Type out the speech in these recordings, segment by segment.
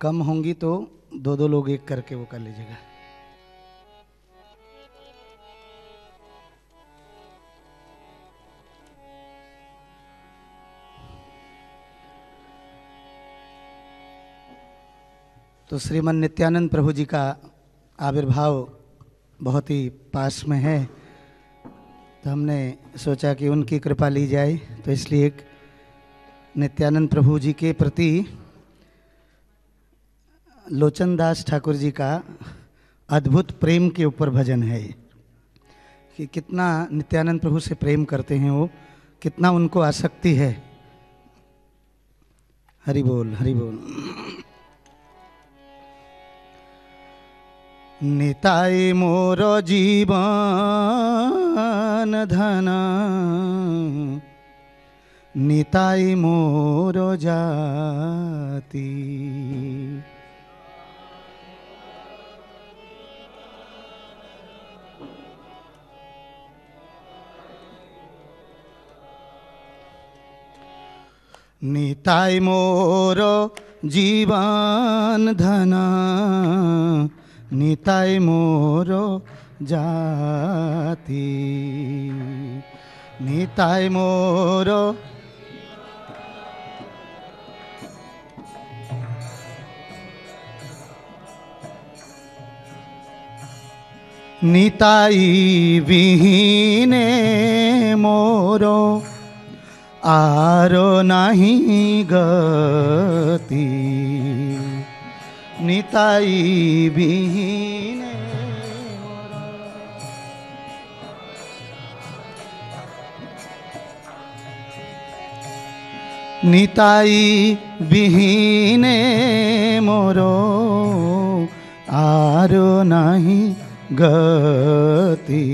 कम होंगी तो दो दो लोग एक करके वो कर लीजिएगा। तो श्रीमन नित्यानंद प्रभु जी का आविर्भाव बहुत ही पास में है, तो हमने सोचा कि उनकी कृपा ली जाए। तो इसलिए एक नित्यानंद प्रभु जी के प्रति लोचन दास ठाकुर जी का अद्भुत प्रेम के ऊपर भजन है कि कितना नित्यानंद प्रभु से प्रेम करते हैं वो, कितना उनको आसक्ति है। हरि बोल हरि बोल। निताई मोर जीवन धन, निताई मोर जाति, निताई मोर जीवन धन, निताई मोर जाति, निताई मोर निताई विहीने मोरो आरो नहीं गति, निताई विहीने निताई विहीने मोरो आरो नहीं गति,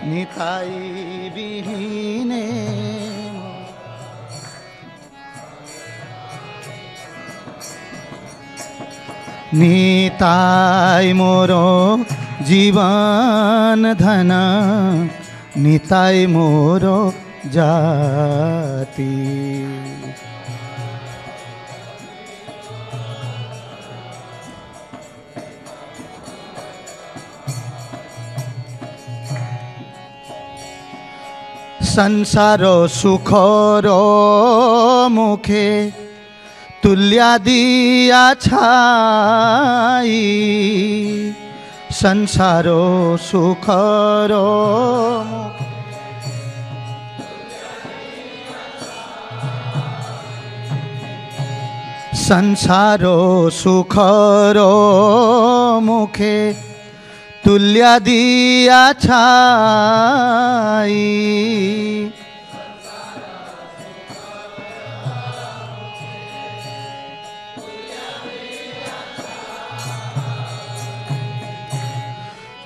निताई विहीने निताई मोरो जीवन धन, निताई मोरो जाति, संसारो सुखरो मुखे तुल्या दिया छाई, संसारो सुखरो संसारो सुखरो मुखे तुल्या दिया छाई,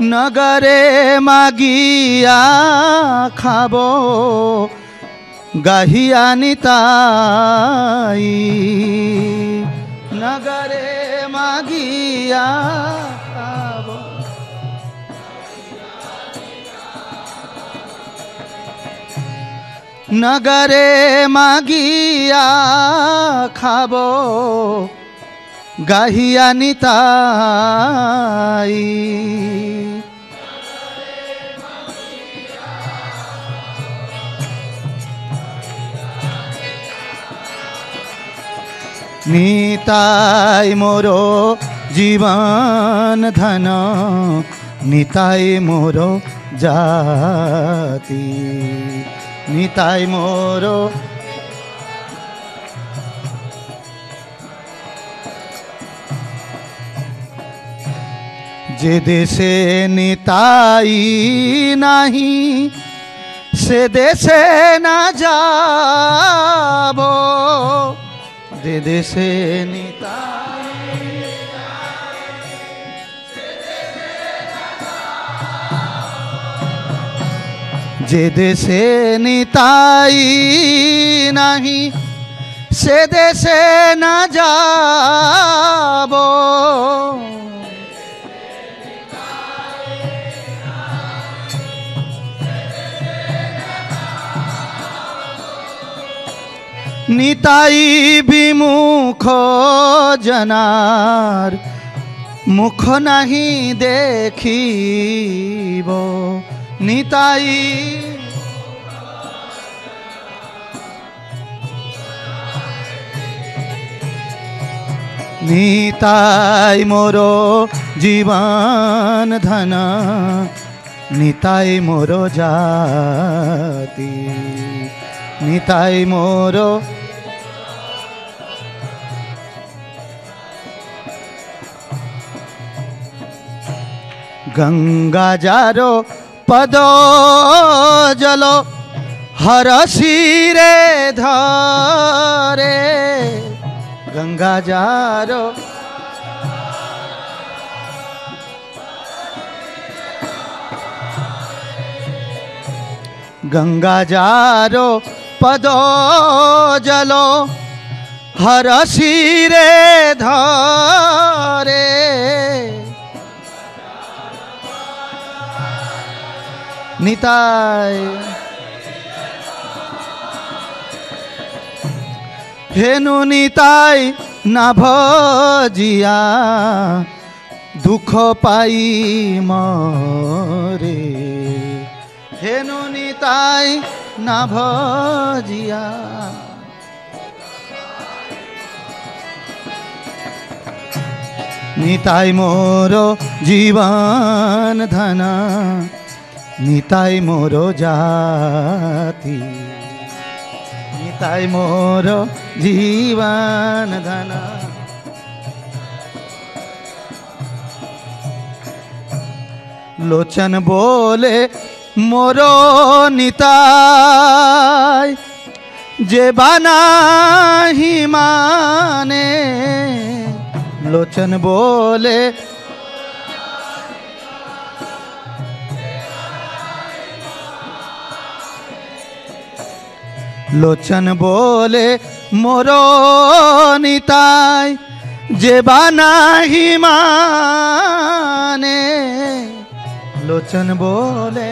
नगरे मागिया खाबो गाहिया निताई, नगरे मागिया खाबो नगरे मागिया खाबो गाहिया निताई, निताई मोरो जीवन धन, निताई मोरो जाति, निताई मोरो जे देशे निताई नहीं से देशे न जाबो, जे देशे निताई जे देशे निताई नहीं से देशे न जाबो, নিতাই বিমুখ জনার মুখ নাহি দেখিব নিতাই নিতাই মোর জীবন ধন নিতাই মোর জাতি নিতাই মোর गंगा जारो पद जल हर सिरे धरे गंगा जारो गंगा जारो पद जल हर सिरे धरे निताय हेनु निताय ना भजिया दुख पाई मरे हेनु निताय ना भजिया निताय मोरो जीवन धना निताय मोरो जाति निताय मोरो जीवन धना लोचन बोले मोरो निताय जे बाना ही माने लोचन बोले लोचन बोले मोरो निताय जे बाना ही माने लोचन बोले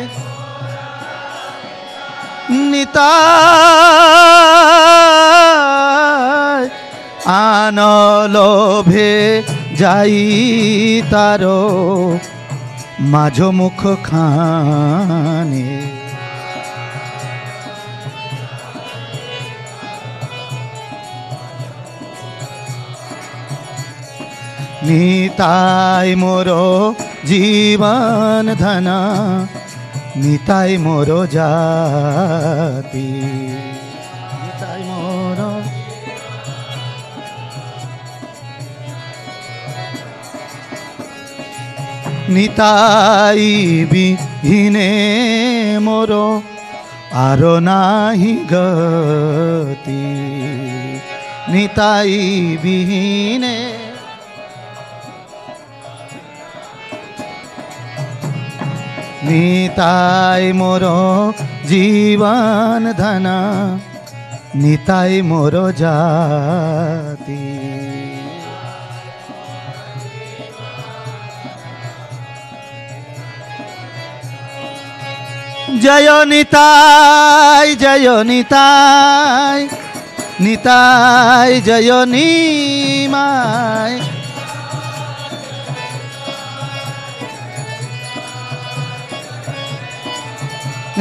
निताय आन लोभे जाई तारो माझो मुख खाने निताय मोरो जीवन धना निताय मोरो जाति निताय मोरो निताय बिहीने मोरो आरो नाही गति निताय बिहीने निताय मोरो जीवन धना निताय मोरो जाति जय निताय जय निताय निताय जय निमाय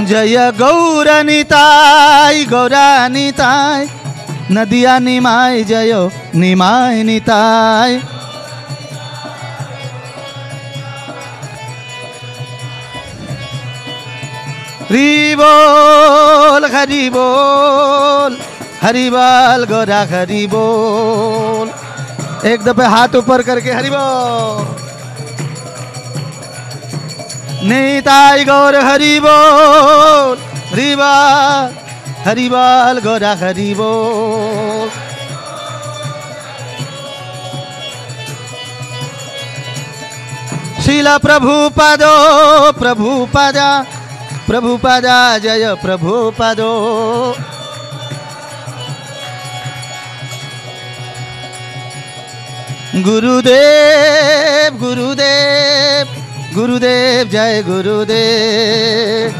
जय गौर निताय गौरा निताय नदिया निमाय जय निमाय निताय हरि बोल हरि बोल हरि बोल गौरा हरि बोल एक दफे हाथ ऊपर करके हरि बोल निताय गौर हरि बोल हरि बोल गौरा हरि बोल शीला प्रभुपादो प्रभुपादा प्रभुपादा जय प्रभुपादो गुरुदेव गुरुदेव गुरुदेव जय गुरुदेव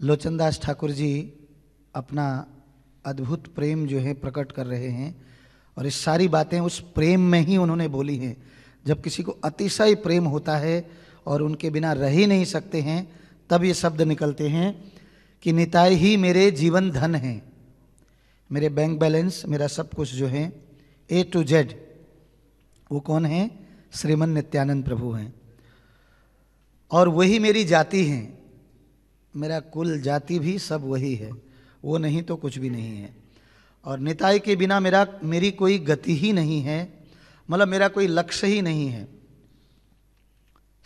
लोचनदास ठाकुर जी अपना अद्भुत प्रेम जो है प्रकट कर रहे हैं, और इस सारी बातें उस प्रेम में ही उन्होंने बोली हैं। जब किसी को अतिशय प्रेम होता है और उनके बिना रह ही नहीं सकते हैं, तब ये शब्द निकलते हैं कि निताई ही मेरे जीवन धन है, मेरे बैंक बैलेंस, मेरा सब कुछ जो है A to Z, वो कौन है? श्रीमन नित्यानंद प्रभु हैं। और वही मेरी जाति हैं, मेरा कुल जाति भी सब वही है, वो नहीं तो कुछ भी नहीं है। और निताई के बिना मेरी कोई गति ही नहीं है, मतलब मेरा कोई लक्ष्य ही नहीं है।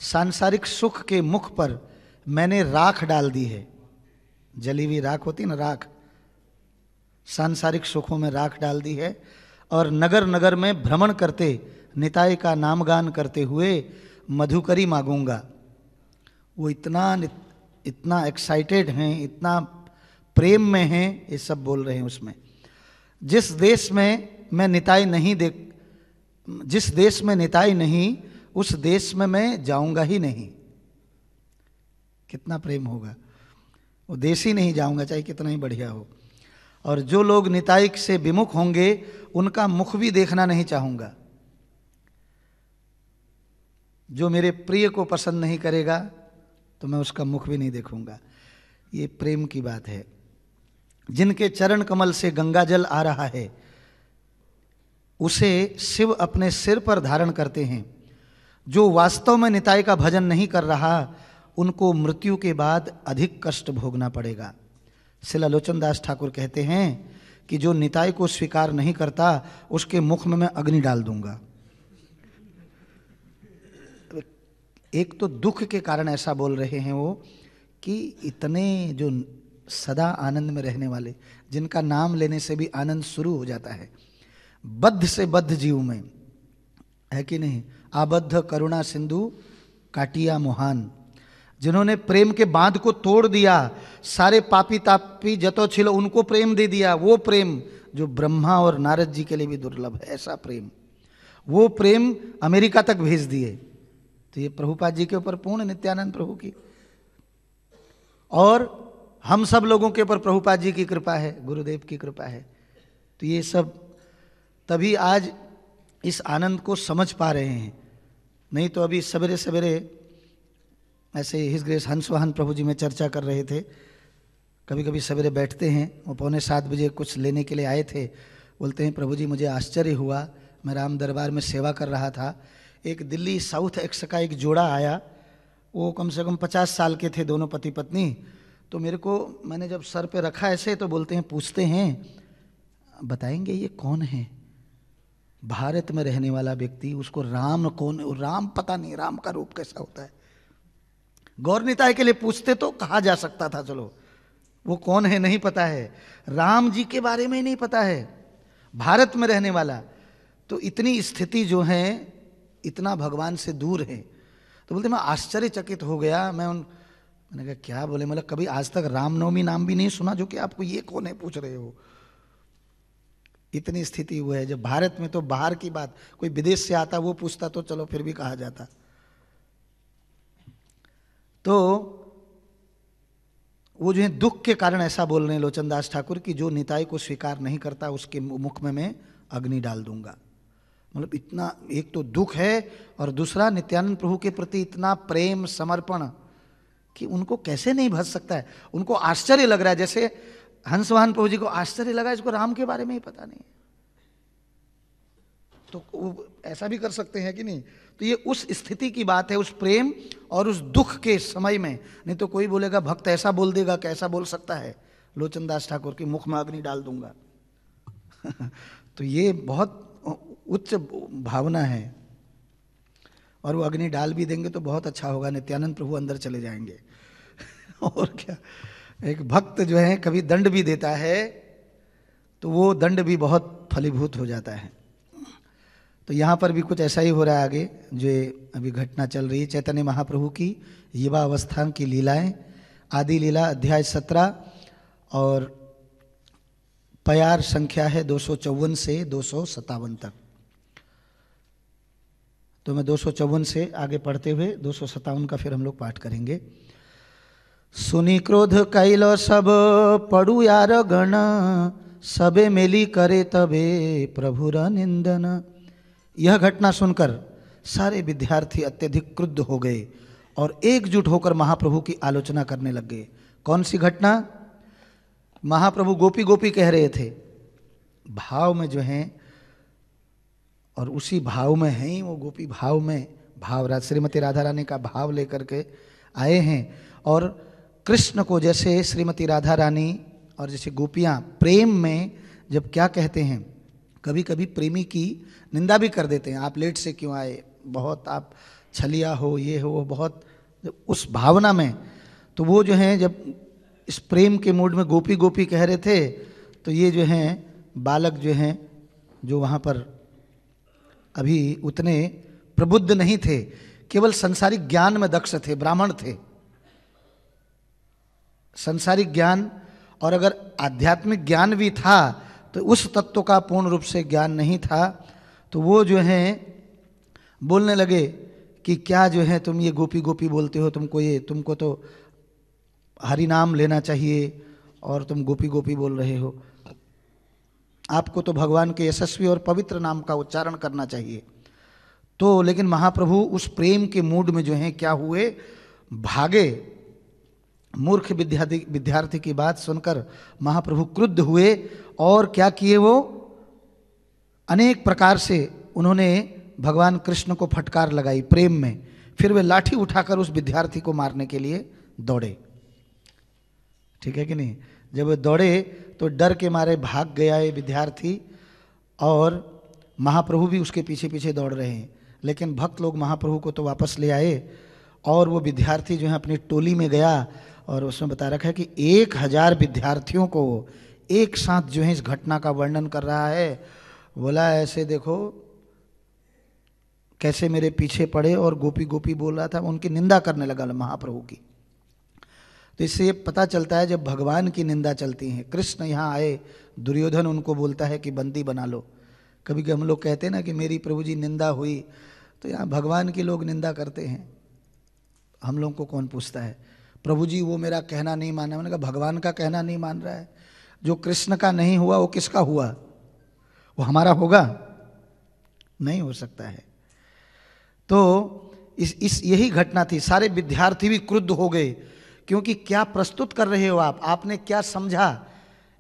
सांसारिक सुख के मुख पर मैंने राख डाल दी है, जली हुई राख होती ना, राख, सांसारिक सुखों में राख डाल दी है। और नगर नगर में भ्रमण करते निताई का नामगान करते हुए मधुकरी मांगूंगा। वो इतना एक्साइटेड हैं, इतना प्रेम में हैं, ये सब बोल रहे हैं उसमें। जिस देश में निताई नहीं, उस देश में मैं जाऊंगा ही नहीं। कितना प्रेम होगा, वो देश ही नहीं जाऊंगा, चाहे कितना ही बढ़िया हो। और जो लोग निताई से विमुख होंगे, उनका मुख भी देखना नहीं चाहूंगा। जो मेरे प्रिय को पसंद नहीं करेगा, तो मैं उसका मुख भी नहीं देखूंगा। ये प्रेम की बात है। जिनके चरण कमल से गंगा जल आ रहा है, उसे शिव अपने सिर पर धारण करते हैं। जो वास्तव में निताई का भजन नहीं कर रहा, उनको मृत्यु के बाद अधिक कष्ट भोगना पड़ेगा। श्रील लोचनदास ठाकुर कहते हैं कि जो निताई को स्वीकार नहीं करता, उसके मुख में मैं अग्नि डाल दूंगा। एक तो दुख के कारण ऐसा बोल रहे हैं वो, कि इतने जो सदा आनंद में रहने वाले, जिनका नाम लेने से भी आनंद शुरू हो जाता है, बद्ध से बद्ध जीव में है कि नहीं, आबद्ध करुणा सिंधु काटिया मोहान, जिन्होंने प्रेम के बांध को तोड़ दिया, सारे पापी तापी जतो छिलो उनको प्रेम दे दिया। वो प्रेम जो ब्रह्मा और नारद जी के लिए भी दुर्लभ है, ऐसा प्रेम, वो प्रेम अमेरिका तक भेज दिए। तो ये प्रभुपाद जी के ऊपर पूर्ण नित्यानंद प्रभु की और हम सब लोगों के ऊपर प्रभुपाद जी की कृपा है, गुरुदेव की कृपा है। तो ये सब तभी आज इस आनंद को समझ पा रहे हैं, नहीं तो अभी सवेरे सवेरे ऐसे हिज ग्रेस हंसवाहन प्रभु जी में चर्चा कर रहे थे। कभी कभी सवेरे बैठते हैं, वो 6:45 बजे कुछ लेने के लिए आए थे। बोलते हैं प्रभु जी मुझे आश्चर्य हुआ, मैं राम दरबार में सेवा कर रहा था, एक दिल्ली साउथ एक्स का एक जोड़ा आया, वो कम से कम 50 साल के थे, दोनों पति पत्नी। तो मेरे को, मैंने जब सर पे रखा ऐसे, तो बोलते हैं, पूछते हैं बताएंगे ये कौन है? भारत में रहने वाला व्यक्ति, उसको राम कौन, राम पता नहीं, राम का रूप कैसा होता है। गौर निताई के लिए पूछते तो कहा जा सकता था, चलो वो कौन है नहीं पता है, राम जी के बारे में ही नहीं पता है, भारत में रहने वाला। तो इतनी स्थिति जो है, इतना भगवान से दूर है। तो बोलते मैं आश्चर्यचकित हो गया। मैंने कहा क्या बोले? मतलब कभी आज तक रामनवमी नाम भी नहीं सुना, जो कि आपको ये कौन है पूछ रहे हो। इतनी स्थिति हुई है। जब भारत में तो बाहर की बात, कोई विदेश से आता वो पूछता तो चलो फिर भी कहा जाता। तो वो जो है दुख के कारण ऐसा बोल रहे हैं लोचनदास ठाकुर कि जो निताई को स्वीकार नहीं करता उसके मुख में मैं अग्नि डाल दूंगा। मतलब इतना, एक तो दुख है और दूसरा नित्यानंद प्रभु के प्रति इतना प्रेम समर्पण कि उनको कैसे नहीं भज सकता है। उनको आश्चर्य लग रहा है, जैसे हंसवाहन प्रभु जी को आश्चर्य लगा इसको राम के बारे में ही पता नहीं। तो वो ऐसा भी कर सकते हैं कि नहीं। तो ये उस स्थिति की बात है, उस प्रेम और उस दुख के समय में। नहीं तो कोई बोलेगा भक्त ऐसा बोल देगा, कैसा बोल सकता है लोचनदास ठाकुर की मुख में अग्नि डाल दूंगा। तो ये बहुत उच्च भावना है, और वो अग्नि डाल भी देंगे तो बहुत अच्छा होगा, नित्यानंद प्रभु अंदर चले जाएंगे। और क्या, एक भक्त जो है कभी दंड भी देता है तो वो दंड भी बहुत फलीभूत हो जाता है। तो यहाँ पर भी कुछ ऐसा ही हो रहा है आगे, जो अभी घटना चल रही है। चैतन्य महाप्रभु की युवा अवस्था की लीलाएं, आदि लीला अध्याय 17 और प्यार संख्या है 254 से 257 तक। तो मैं 254 से आगे पढ़ते हुए 257 का फिर हम लोग पाठ करेंगे। सुनी क्रोध कैलो सब पड़ू यार गण, सबे मेली करे तबे प्रभुर निंदन। यह घटना सुनकर सारे विद्यार्थी अत्यधिक क्रुद्ध हो गए और एकजुट होकर महाप्रभु की आलोचना करने लग गए। कौन सी घटना? महाप्रभु गोपी गोपी कह रहे थे, भाव में जो हैं, और उसी भाव में हैं ही वो गोपी, भाव में भाव श्रीमती राधा रानी का भाव लेकर के आए हैं। और कृष्ण को जैसे श्रीमती राधा रानी और जैसे गोपियाँ प्रेम में जब क्या कहते हैं, कभी कभी प्रेमी की निंदा भी कर देते हैं, आप लेट से क्यों आए, बहुत आप छलिया हो, ये हो, बहुत उस भावना में। तो वो जो हैं जब इस प्रेम के मूड में गोपी गोपी कह रहे थे, तो ये जो हैं बालक जो हैं, जो वहाँ पर अभी उतने प्रबुद्ध नहीं थे, केवल संसारिक ज्ञान में दक्ष थे, ब्राह्मण थे। संसारिक ज्ञान, और अगर आध्यात्मिक ज्ञान भी था तो उस तत्व का पूर्ण रूप से ज्ञान नहीं था। तो वो जो हैं बोलने लगे कि क्या जो है तुम ये गोपी गोपी बोलते हो, तुमको तो हरि नाम लेना चाहिए और तुम गोपी गोपी बोल रहे हो, आपको तो भगवान के यशस्वी और पवित्र नाम का उच्चारण करना चाहिए। तो लेकिन महाप्रभु उस प्रेम के मूड में जो हैं क्या हुए, भागे। मूर्ख विद्यार्थी की बात सुनकर महाप्रभु क्रुद्ध हुए और क्या किए, वो अनेक प्रकार से उन्होंने भगवान कृष्ण को फटकार लगाई प्रेम में। फिर वे लाठी उठाकर उस विद्यार्थी को मारने के लिए दौड़े। ठीक है कि नहीं? जब वे दौड़े तो डर के मारे भाग गया ये विद्यार्थी, और महाप्रभु भी उसके पीछे पीछे दौड़ रहे हैं। लेकिन भक्त लोग महाप्रभु को तो वापस ले आए, और वो विद्यार्थी जो है अपनी टोली में गया, और उसमें बता रखा है कि 1000 विद्यार्थियों को एक साथ जो है इस घटना का वर्णन कर रहा है। बोला ऐसे देखो कैसे मेरे पीछे पड़े और गोपी गोपी बोल रहा था, उनकी निंदा करने लगा महाप्रभु की। तो इससे ये पता चलता है जब भगवान की निंदा चलती है। कृष्ण यहाँ आए, दुर्योधन उनको बोलता है कि बंदी बना लो। कभी कभी हम लोग कहते हैं ना कि मेरी प्रभु जी निंदा हुई, तो यहाँ भगवान के लोग निंदा करते हैं, हम लोग को कौन पूछता है। प्रभु जी वो मेरा कहना नहीं माना, मैंने कहा भगवान का कहना नहीं मान रहा है। जो कृष्ण का नहीं हुआ वो किसका हुआ? वो हमारा होगा? नहीं हो सकता है। तो इस यही घटना थी। सारे विद्यार्थी भी क्रुद्ध हो गए, क्योंकि क्या प्रस्तुत कर रहे हो आप, आपने क्या समझा।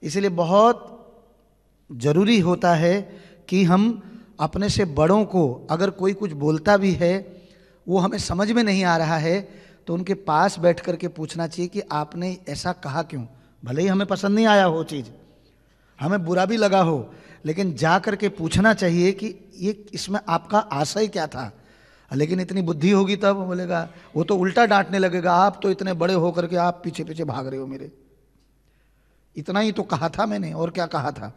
इसलिए बहुत जरूरी होता है कि हम अपने से बड़ों को, अगर कोई कुछ बोलता भी है वो हमें समझ में नहीं आ रहा है, तो उनके पास बैठ करके पूछना चाहिए कि आपने ऐसा कहा क्यों। भले ही हमें पसंद नहीं आया हो चीज़, हमें बुरा भी लगा हो, लेकिन जा करके पूछना चाहिए कि ये इसमें आपका आशय क्या था। लेकिन इतनी बुद्धि होगी तब बोलेगा, वो तो उल्टा डांटने लगेगा, आप तो इतने बड़े हो करके आप पीछे पीछे भाग रहे हो मेरे, इतना ही तो कहा था मैंने, और क्या कहा था।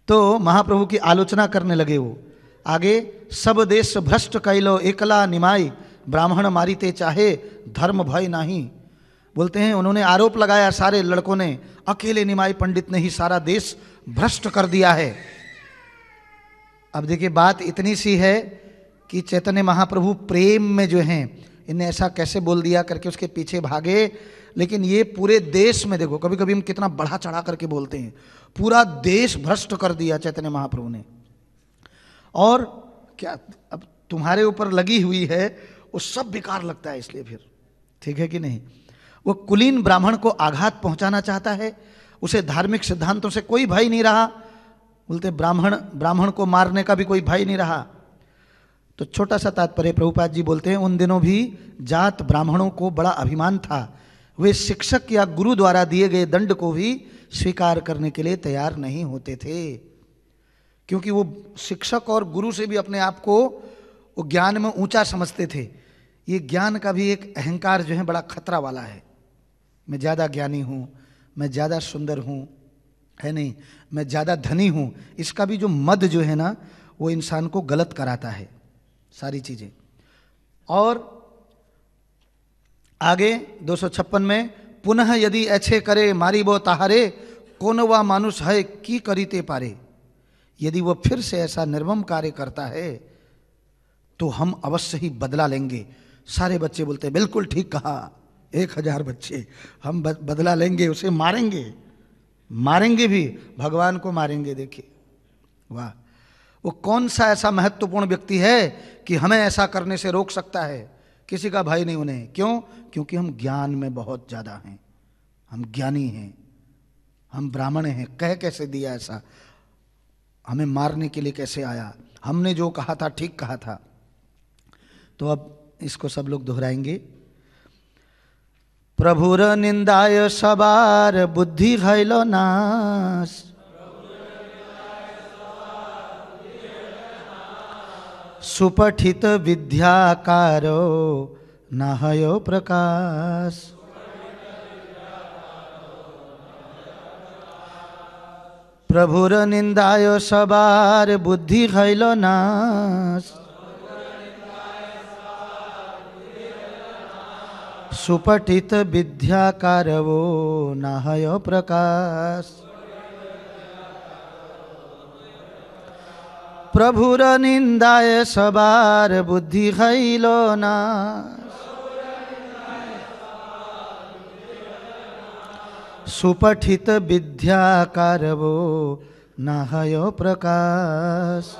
तो महाप्रभु की आलोचना करने लगे वो। आगे, सब देश भ्रष्ट कैलो एकला निमाई, ब्राह्मण मारीते चाहे धर्म भय नहीं। बोलते हैं उन्होंने आरोप लगाया सारे लड़कों ने, अकेले निमाई पंडित ने ही सारा देश भ्रष्ट कर दिया है। अब देखिए बात इतनी सी है कि चैतन्य महाप्रभु प्रेम में जो हैं इन्हें ऐसा कैसे बोल दिया करके उसके पीछे भागे। लेकिन ये पूरे देश में, देखो कभी कभी हम कितना बढ़ा चढ़ा करके बोलते हैं, पूरा देश भ्रष्ट कर दिया चैतन्य महाप्रभु ने। और क्या अब तुम्हारे ऊपर लगी हुई है वो सब बेकार लगता है, इसलिए फिर ठीक है कि नहीं। वो कुलीन ब्राह्मण को आघात पहुंचाना चाहता है, उसे धार्मिक सिद्धांतों से कोई भय नहीं रहा। बोलते ब्राह्मण को मारने का भी कोई भय नहीं रहा। तो छोटा सा तात्पर्य प्रभुपाद जी बोलते हैं, उन दिनों भी जात ब्राह्मणों को बड़ा अभिमान था, वे शिक्षक या गुरु द्वारा दिए गए दंड को भी स्वीकार करने के लिए तैयार नहीं होते थे, क्योंकि वो शिक्षक और गुरु से भी अपने आप को वो ज्ञान में ऊंचा समझते थे। ये ज्ञान का भी एक अहंकार जो है बड़ा खतरा वाला है। मैं ज़्यादा ज्ञानी हूँ, मैं ज़्यादा सुंदर हूँ, है नहीं, मैं ज़्यादा धनी हूँ। इसका भी जो मद जो है ना, वो इंसान को गलत कराता है सारी चीज़ें। और आगे 256 में, पुनः यदि ऐसे करे मारी वो ताहारे, कौन वा मानुष है की करीते पारे। यदि वो फिर से ऐसा निर्मम कार्य करता है तो हम अवश्य ही बदला लेंगे। सारे बच्चे बोलते हैं बिल्कुल ठीक कहा, 1000 बच्चे, हम बदला लेंगे, उसे मारेंगे, मारेंगे भी, भगवान को मारेंगे। देखिए वाह, वो कौन सा ऐसा महत्वपूर्ण व्यक्ति है कि हमें ऐसा करने से रोक सकता है? किसी का भय नहीं उन्हें। क्यों? क्योंकि हम ज्ञान में बहुत ज़्यादा हैं, हम ज्ञानी हैं, हम ब्राह्मण हैं। कह कैसे दिया ऐसा? हमें मारने के लिए कैसे आया? हमने जो कहा था ठीक कहा था। तो अब इसको सब लोग दोहराएंगे। प्रभुर निंदाय सबार बुद्धि भइलो नाश, सुपठित विद्याकारो नाहयो प्रकाश। प्रभुर निंदाय सबार बुद्धि भइलो नाश, सुपठित विद्याकारवो नाहयो प्रकाश। प्रभुर निंदाय सबार बुद्धि भइलो नाश, सुपठित विद्याकारवो नाहयो प्रकाश।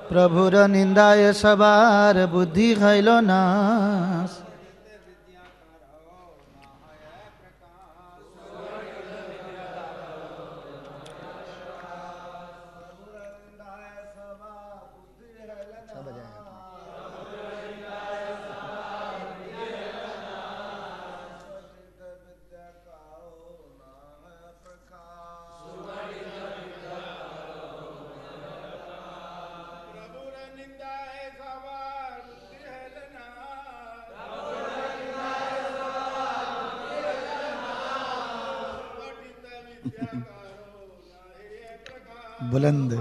प्रभुर निंदाय सबार बुद्धि भइलो नाश, बुलंद।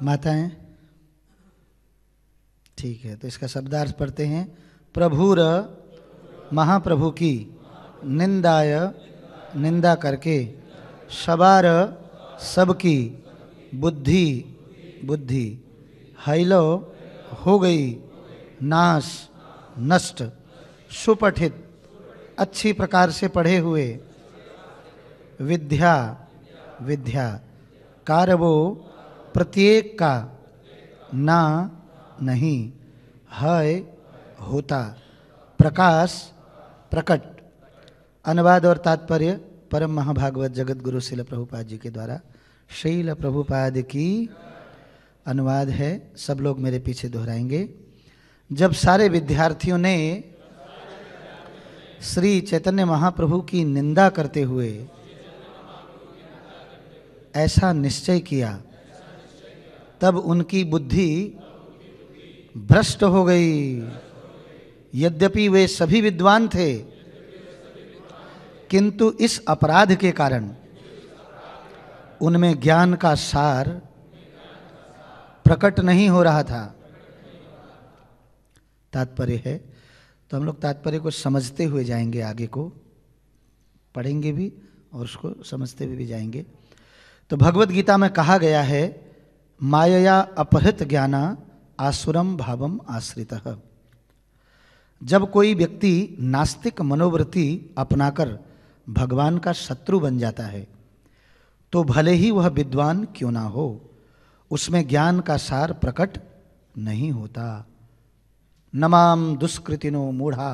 माताएं ठीक है, तो इसका शब्दार्थ पढ़ते हैं। प्रभुर महाप्रभु की निंदाय निंदा करके, सबार सबकी, बुद्धि बुद्धि, हैलो हो गई, नाश नष्ट, सुपठित अच्छी प्रकार से पढ़े हुए, विद्या विद्या, कारवो प्रत्येक का, ना नहीं, है होता, प्रकाश प्रकट। अनुवाद और तात्पर्य परम महाभागवत जगत गुरु श्रील प्रभुपाद जी के द्वारा। श्रील प्रभुपाद की अनुवाद है, सब लोग मेरे पीछे दोहराएंगे। जब सारे विद्यार्थियों ने श्री चैतन्य महाप्रभु की निंदा करते हुए ऐसा निश्चय किया, तब उनकी बुद्धि भ्रष्ट हो गई। यद्यपि वे सभी विद्वान थे, किंतु इस अपराध के कारण उनमें ज्ञान का सार प्रकट नहीं हो रहा था। तात्पर्य है, तो हम लोग तात्पर्य को समझते हुए जाएंगे, आगे को पढ़ेंगे भी और उसको समझते हुए भी जाएंगे। तो भगवत गीता में कहा गया है, मायया अपहृत ज्ञाना आसुरम भावम आश्रितः। जब कोई व्यक्ति नास्तिक मनोवृत्ति अपनाकर भगवान का शत्रु बन जाता है, तो भले ही वह विद्वान क्यों ना हो, उसमें ज्ञान का सार प्रकट नहीं होता। नमाम दुष्कृतिनो मूढ़ा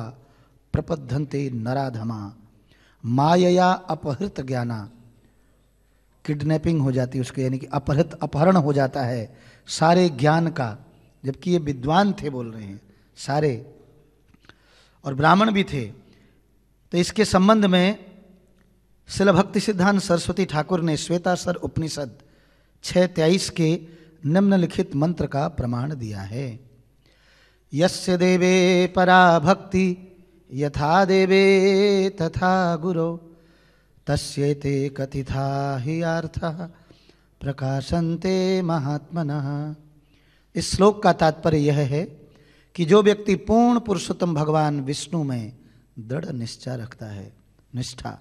प्रपद्धन्ते नराधमा, मायया अपहृत ज्ञाना। किडनैपिंग हो जाती है उसके, यानी कि अपहृत, अपहरण हो जाता है सारे ज्ञान का। जबकि ये विद्वान थे, बोल रहे हैं सारे, और ब्राह्मण भी थे। तो इसके संबंध में श्रील भक्ति सिद्धांत सरस्वती ठाकुर ने श्वेतासर उपनिषद 6:23 के निम्नलिखित मंत्र का प्रमाण दिया है। यस्य देवे परा भक्ति यथा देवे तथा गुरो तस्येते कथिता हि अर्थः प्रकाशन्ते महात्मनः। इस श्लोक का तात्पर्य यह है कि जो व्यक्ति पूर्ण पुरुषोत्तम भगवान विष्णु में दृढ़ निश्चय रखता है, निष्ठा,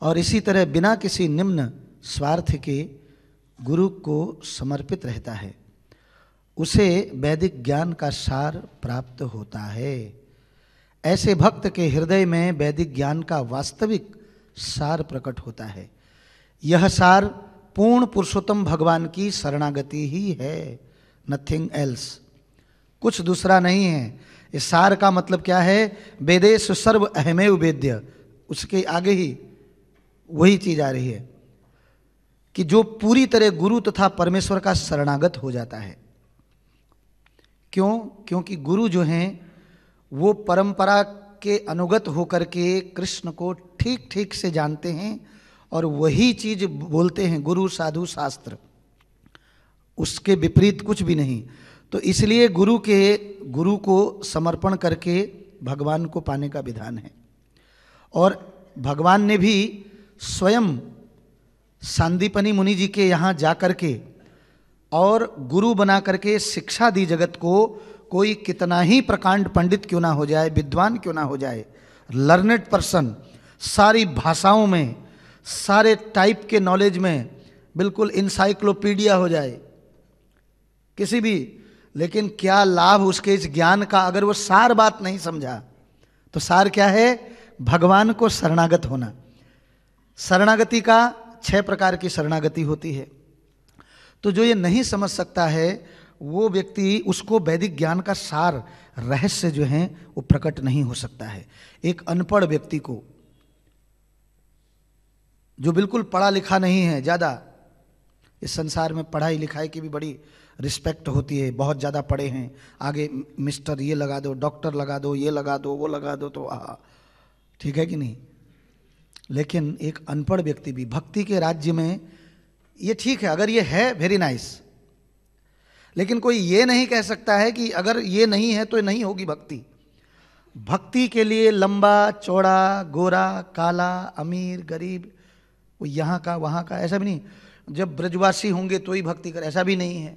और इसी तरह बिना किसी निम्न स्वार्थ के गुरु को समर्पित रहता है, उसे वैदिक ज्ञान का सार प्राप्त होता है। ऐसे भक्त के हृदय में वैदिक ज्ञान का वास्तविक सार प्रकट होता है। यह सार पूर्ण पुरुषोत्तम भगवान की शरणागति ही है, नथिंग एल्स, कुछ दूसरा नहीं है। इस सार का मतलब क्या है? वेदेषु सर्व अहमेव वेद्य, उसके आगे ही वही चीज आ रही है कि जो पूरी तरह गुरु तथा परमेश्वर का शरणागत हो जाता है। क्यों? क्योंकि गुरु जो हैं वो परंपरा के अनुगत होकर के कृष्ण को ठीक ठीक से जानते हैं और वही चीज बोलते हैं, गुरु साधु शास्त्र, उसके विपरीत कुछ भी नहीं। तो इसलिए गुरु को समर्पण करके भगवान को पाने का विधान है। और भगवान ने भी स्वयं सांदीपनी मुनि जी के यहाँ जा करके और गुरु बना करके शिक्षा दी जगत को। कोई कितना ही प्रकांड पंडित क्यों ना हो जाए, विद्वान क्यों ना हो जाए, लर्नेड पर्सन, सारी भाषाओं में, सारे टाइप के नॉलेज में बिल्कुल इंसाइक्लोपीडिया हो जाए किसी भी, लेकिन क्या लाभ उसके इस ज्ञान का अगर वो सार बात नहीं समझा। तो सार क्या है? भगवान को शरणागत होना। शरणागति का 6 प्रकार की शरणागति होती है। तो जो ये नहीं समझ सकता है वो व्यक्ति, उसको वैदिक ज्ञान का सार, रहस्य जो है वो प्रकट नहीं हो सकता है। एक अनपढ़ व्यक्ति को, जो बिल्कुल पढ़ा लिखा नहीं है, ज़्यादा इस संसार में पढ़ाई लिखाई की भी बड़ी रिस्पेक्ट होती है, बहुत ज़्यादा पढ़े हैं, आगे मिस्टर ये लगा दो, डॉक्टर लगा दो, ये लगा दो, वो लगा दो, तो ठीक है कि नहीं। लेकिन एक अनपढ़ व्यक्ति भी भक्ति के राज्य में, ये ठीक है अगर ये है, वेरी नाइस, लेकिन कोई ये नहीं कह सकता है कि अगर ये नहीं है तो नहीं होगी भक्ति। भक्ति के लिए लंबा चौड़ा, गोरा काला, अमीर गरीब, वो यहाँ का वहाँ का, ऐसा भी नहीं। जब ब्रजवासी होंगे तो ही भक्ति कर, ऐसा भी नहीं है।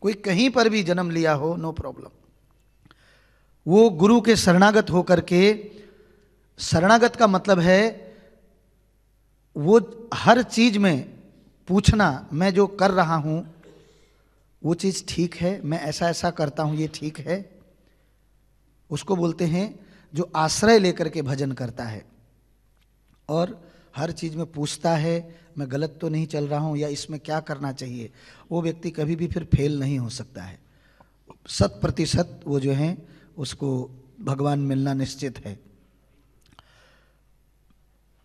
कोई कहीं पर भी जन्म लिया हो, नो प्रॉब्लम। वो गुरु के शरणागत होकर के, शरणागत का मतलब है वो हर चीज में पूछना, मैं जो कर रहा हूं वो चीज ठीक है, मैं ऐसा ऐसा करता हूं, ये ठीक है, उसको बोलते हैं जो आश्रय लेकर के भजन करता है और हर चीज में पूछता है मैं गलत तो नहीं चल रहा हूं, या इसमें क्या करना चाहिए। वो व्यक्ति कभी भी फिर फेल नहीं हो सकता है। 100% वो जो है उसको भगवान मिलना निश्चित है।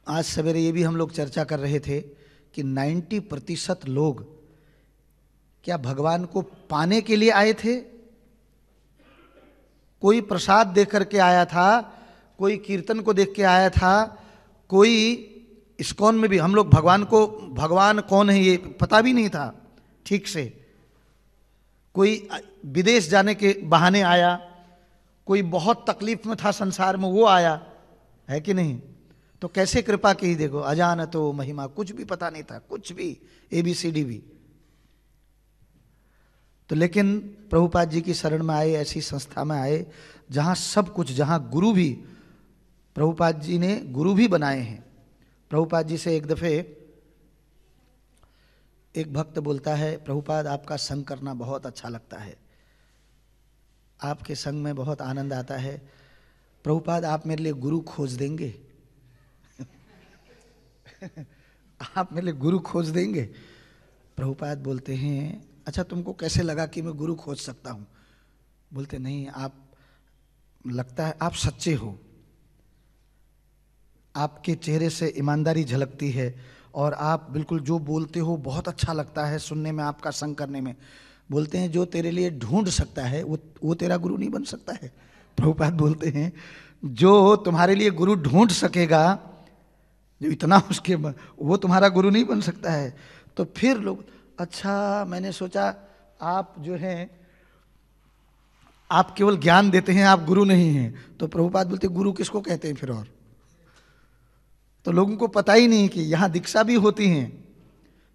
आज सवेरे ये भी हम लोग चर्चा कर रहे थे कि 90% लोग क्या भगवान को पाने के लिए आए थे? कोई प्रसाद देख करके आया था, कोई कीर्तन को देख के आया था, कोई इस्कॉन में भी हम लोग भगवान कौन है ये पता भी नहीं था ठीक से, कोई विदेश जाने के बहाने आया, कोई बहुत तकलीफ में था संसार में वो आया, है कि नहीं। तो कैसे कृपा की, देखो अजानतो महिमा, कुछ भी पता नहीं था, कुछ भी ABCD भी। तो लेकिन प्रभुपाद जी की शरण में आए, ऐसी संस्था में आए जहाँ सब कुछ, जहाँ गुरु भी, प्रभुपाद जी ने गुरु भी बनाए हैं। प्रभुपाद जी से एक दफ़े एक भक्त बोलता है, प्रभुपाद आपका संग करना बहुत अच्छा लगता है, आपके संग में बहुत आनंद आता है, प्रभुपाद आप मेरे लिए गुरु खोज देंगे आप मेरे लिए गुरु खोज देंगे। प्रभुपाद बोलते हैं अच्छा तुमको कैसे लगा कि मैं गुरु खोज सकता हूँ? बोलते नहीं, आप लगता है आप सच्चे हो, आपके चेहरे से ईमानदारी झलकती है और आप बिल्कुल जो बोलते हो बहुत अच्छा लगता है सुनने में, आपका संग करने में। बोलते हैं जो तेरे लिए ढूंढ सकता है वो तेरा गुरु नहीं बन सकता है। प्रभुपाद बोलते हैं जो तुम्हारे लिए गुरु ढूंढ सकेगा, जो इतना उसके, वो तुम्हारा गुरु नहीं बन सकता है। तो फिर लोग, अच्छा मैंने सोचा आप जो हैं आप केवल ज्ञान देते हैं, आप गुरु नहीं हैं। तो प्रभुपाद बोलते गुरु किसको कहते हैं फिर? और तो लोगों को पता ही नहीं कि यहाँ दीक्षा भी होती हैं।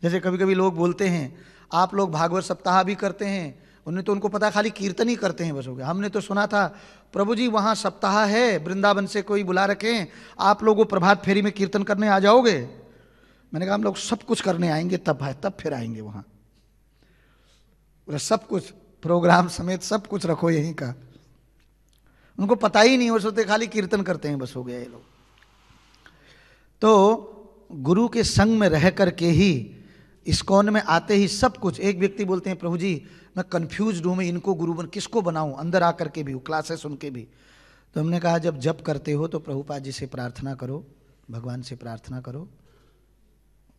जैसे कभी कभी लोग बोलते हैं आप लोग भागवत सप्ताह भी करते हैं, उन्हें तो उनको पता खाली कीर्तन ही करते हैं बस हो गया। हमने तो सुना था प्रभु जी वहाँ सप्ताह है, वृंदावन से कोई बुला रखे हैं, आप लोग वो प्रभात फेरी में कीर्तन करने आ जाओगे? मैंने कहा हम लोग सब कुछ करने आएंगे, तब फिर आएंगे वहाँ। सब कुछ प्रोग्राम समेत सब कुछ रखो यहीं का। उनको पता ही नहीं, वो सोचते खाली कीर्तन करते हैं बस हो गया ये लोग। तो गुरु के संग में रह करके ही, इस्कॉन में आते ही सब कुछ। एक व्यक्ति बोलते हैं प्रभु जी मैं कंफ्यूज हूँ, मैं इनको गुरु किसको बनाऊं, अंदर आकर के भी, क्लासेस सुन के भी। तो हमने कहा जब जप करते हो तो प्रभुपाद जी से प्रार्थना करो, भगवान से प्रार्थना करो,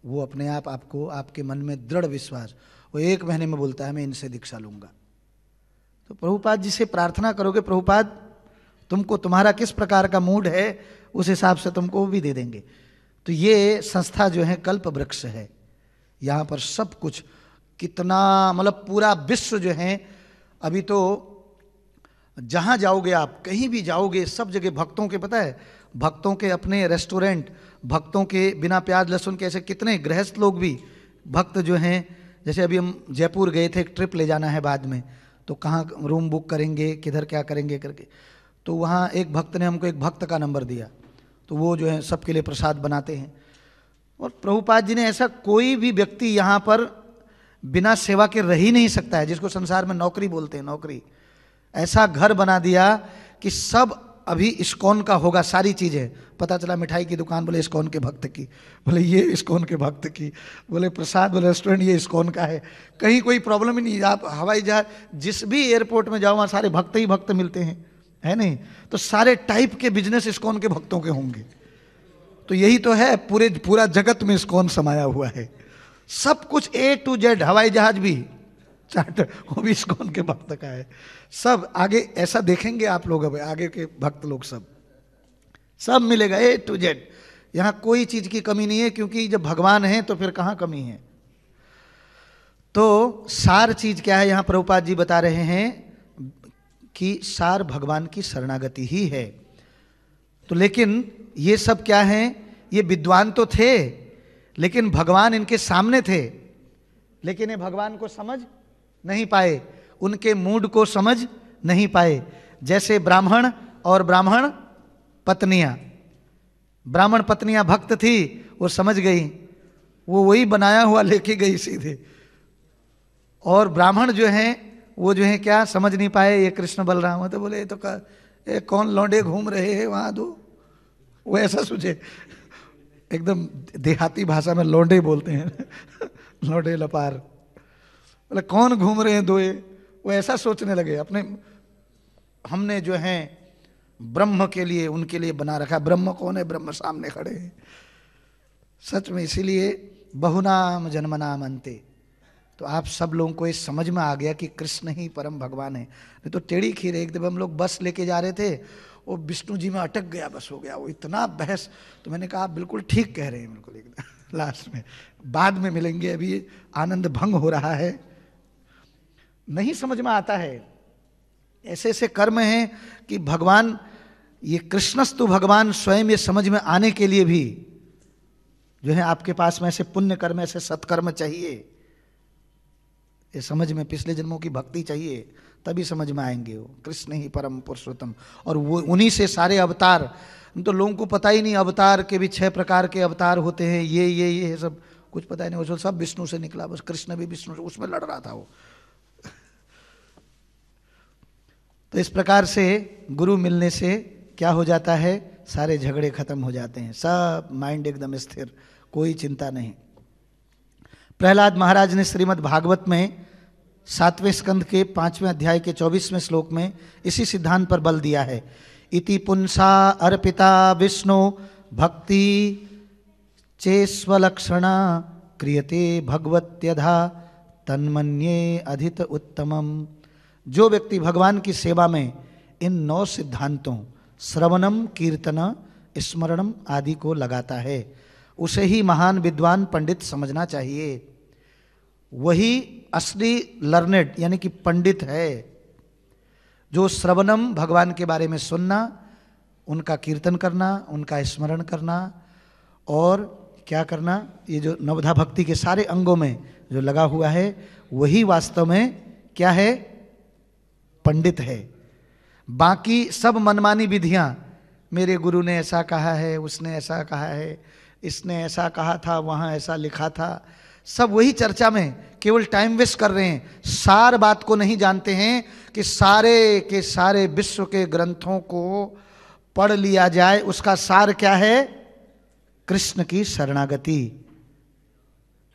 वो अपने आप आपको, आपके मन में दृढ़ विश्वास, वो 1 महीने में बोलता है मैं इनसे दीक्षा लूंगा। तो प्रभुपाद जी से प्रार्थना करोगे, प्रभुपाद तुमको तुम्हारा किस प्रकार का मूड है उस हिसाब से तुमको भी दे देंगे। तो ये संस्था जो है कल्प वृक्ष है, यहाँ पर सब कुछ, कितना मतलब पूरा विश्व जो है। अभी तो जहाँ जाओगे आप, कहीं भी जाओगे, सब जगह भक्तों के, पता है भक्तों के अपने रेस्टोरेंट, भक्तों के बिना प्याज लहसुन के ऐसे कितने गृहस्थ लोग भी भक्त जो हैं। जैसे अभी हम जयपुर गए थे, एक ट्रिप ले जाना है बाद में, तो कहाँ रूम बुक करेंगे, किधर क्या करेंगे करके, तो वहाँ एक भक्त ने हमको एक भक्त का नंबर दिया, तो वो जो है सबके लिए प्रसाद बनाते हैं। और प्रभुपाद जी ने ऐसा कोई भी व्यक्ति यहाँ पर बिना सेवा के रह ही नहीं सकता है, जिसको संसार में नौकरी बोलते हैं, नौकरी, ऐसा घर बना दिया कि सब अभी इस्कॉन का होगा, सारी चीज़ें। पता चला मिठाई की दुकान बोले इस्कॉन के भक्त की, बोले ये इस्कॉन के भक्त की, बोले प्रसाद, बोले रेस्टोरेंट ये इस्कॉन का है। कहीं कोई प्रॉब्लम ही नहीं। आप हवाई जहाज जिस भी एयरपोर्ट में जाओ वहाँ सारे भक्त ही भक्त मिलते हैं, है नहीं? तो सारे टाइप के बिजनेस इस्कॉन के भक्तों के होंगे। तो यही तो है, पूरा जगत में इस्कॉन समाया हुआ है, सब कुछ A to Z, हवाई जहाज भी, चार्टर, वो भी इस्कॉन के भक्त का है। सब आगे ऐसा देखेंगे आप लोग, अब आगे के भक्त लोग सब मिलेगा A to Z। यहाँ कोई चीज की कमी नहीं है, क्योंकि जब भगवान है तो फिर कहाँ कमी है। तो सार चीज क्या है, यहाँ प्रभुपाद जी बता रहे हैं कि सार भगवान की शरणागति ही है। तो लेकिन ये सब क्या है, ये विद्वान तो थे लेकिन भगवान इनके सामने थे, लेकिन ये भगवान को समझ नहीं पाए, उनके मूड को समझ नहीं पाए। जैसे ब्राह्मण और ब्राह्मण पत्नियां, ब्राह्मण पत्नियां भक्त थी, वो समझ गई, वो वही बनाया हुआ लेके गई सीधे। और ब्राह्मण जो हैं वो जो है क्या समझ नहीं पाए, ये कृष्ण बलराम है, तो बोले ये कौन लौंडे घूम रहे हैं वहां, दो, वो ऐसा सोचे, एकदम देहाती भाषा में लौंडे बोलते हैं लौंडे लपार, बोले कौन घूम रहे हैं दोए, वो ऐसा सोचने लगे अपने। हमने जो है ब्रह्म के लिए, उनके लिए बना रखा, ब्रह्म कौन है, ब्रह्म सामने खड़े हैं सच में। इसीलिए बहुनाम जन्मनाम अंते। तो आप सब लोगों को ये समझ में आ गया कि कृष्ण ही परम भगवान है। नहीं तो टेढ़ी खीर, एक जब हम लोग बस लेके जा रहे थे, वो विष्णु जी में अटक गया, बस हो गया, वो इतना बहस। तो मैंने कहा आप बिल्कुल ठीक कह रहे हैं, बिल्कुल एकदम लास्ट में, बाद में मिलेंगे, अभी आनंद भंग हो रहा है, नहीं समझ में आता है। ऐसे ऐसे कर्म हैं कि भगवान, ये कृष्णस्तु भगवान स्वयं ये समझ में आने के लिए भी जो है आपके पास में ऐसे पुण्य कर्म, ऐसे सत्कर्म चाहिए, ये समझ में पिछले जन्मों की भक्ति चाहिए, तभी समझ में आएंगे वो कृष्ण ही परम पुरुषोत्तम। और वो उन्हीं से सारे अवतार, तो लोगों को पता ही नहीं अवतार के भी 6 प्रकार के अवतार होते हैं, ये सब कुछ पता ही नहीं, वो सब विष्णु से निकला, बस कृष्ण भी विष्णु से, उसमें लड़ रहा था वो। तो इस प्रकार से गुरु मिलने से क्या हो जाता है, सारे झगड़े खत्म हो जाते हैं, सब माइंड एकदम स्थिर, कोई चिंता नहीं। प्रहलाद महाराज ने श्रीमद् भागवत में 7वें स्कंद के 5वें अध्याय के 24वें श्लोक में इसी सिद्धांत पर बल दिया है। इति पुंसा अर्पिता विष्णु भक्ति चेस्वलक्षणा क्रियते भगवत्यधा तन्मन्ये अधित उत्तमम। जो व्यक्ति भगवान की सेवा में इन 9 सिद्धांतों श्रवणम, कीर्तन, स्मरणम आदि को लगाता है, उसे ही महान विद्वान पंडित समझना चाहिए। वही असली लर्नेड यानी कि पंडित है। जो श्रवणम, भगवान के बारे में सुनना, उनका कीर्तन करना, उनका स्मरण करना, और क्या करना, ये जो नवधा भक्ति के सारे अंगों में जो लगा हुआ है वही वास्तव में क्या है, पंडित है। बाकी सब मनमानी विधियां, मेरे गुरु ने ऐसा कहा है, उसने ऐसा कहा है, इसने ऐसा कहा था, वहाँ ऐसा लिखा था, सब वही चर्चा में केवल टाइम वेस्ट कर रहे हैं। सार बात को नहीं जानते हैं कि सारे के सारे विश्व के ग्रंथों को पढ़ लिया जाए, उसका सार क्या है, कृष्ण की शरणागति।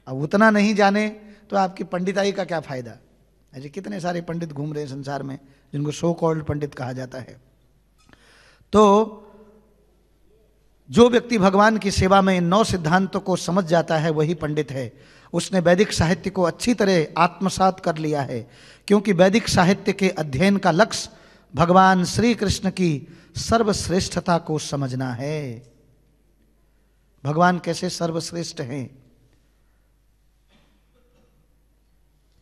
अब उतना नहीं जाने तो आपकी पंडिताई का क्या फायदा। ऐसे कितने सारे पंडित घूम रहे हैं संसार में जिनको सो कॉल्ड पंडित कहा जाता है। तो जो व्यक्ति भगवान की सेवा में इन 9 सिद्धांतों को समझ जाता है वही पंडित है। उसने वैदिक साहित्य को अच्छी तरह आत्मसात कर लिया है, क्योंकि वैदिक साहित्य के अध्ययन का लक्ष्य भगवान श्री कृष्ण की सर्वश्रेष्ठता को समझना है। भगवान कैसे सर्वश्रेष्ठ हैं,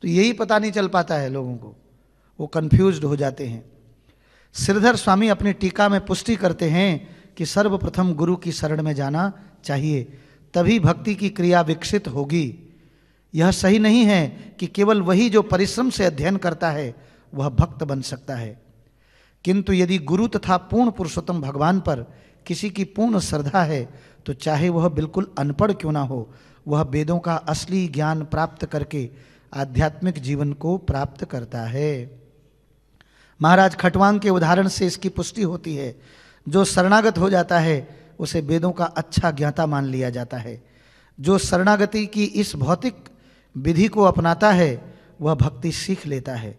तो यही पता नहीं चल पाता है लोगों को, वो कंफ्यूज्ड हो जाते हैं। श्रीधर स्वामी अपनी टीका में पुष्टि करते हैं कि सर्वप्रथम गुरु की शरण में जाना चाहिए, तभी भक्ति की क्रिया विकसित होगी। यह सही नहीं है कि केवल वही जो परिश्रम से अध्ययन करता है वह भक्त बन सकता है, किंतु यदि गुरु तथा पूर्ण पुरुषोत्तम भगवान पर किसी की पूर्ण श्रद्धा है तो चाहे वह बिल्कुल अनपढ़ क्यों ना हो, वह वेदों का असली ज्ञान प्राप्त करके आध्यात्मिक जीवन को प्राप्त करता है। महाराज खटवांग के उदाहरण से इसकी पुष्टि होती है। जो शरणागत हो जाता है उसे वेदों का अच्छा ज्ञाता मान लिया जाता है। जो शरणागति की इस भौतिक विधि को अपनाता है वह भक्ति सीख लेता है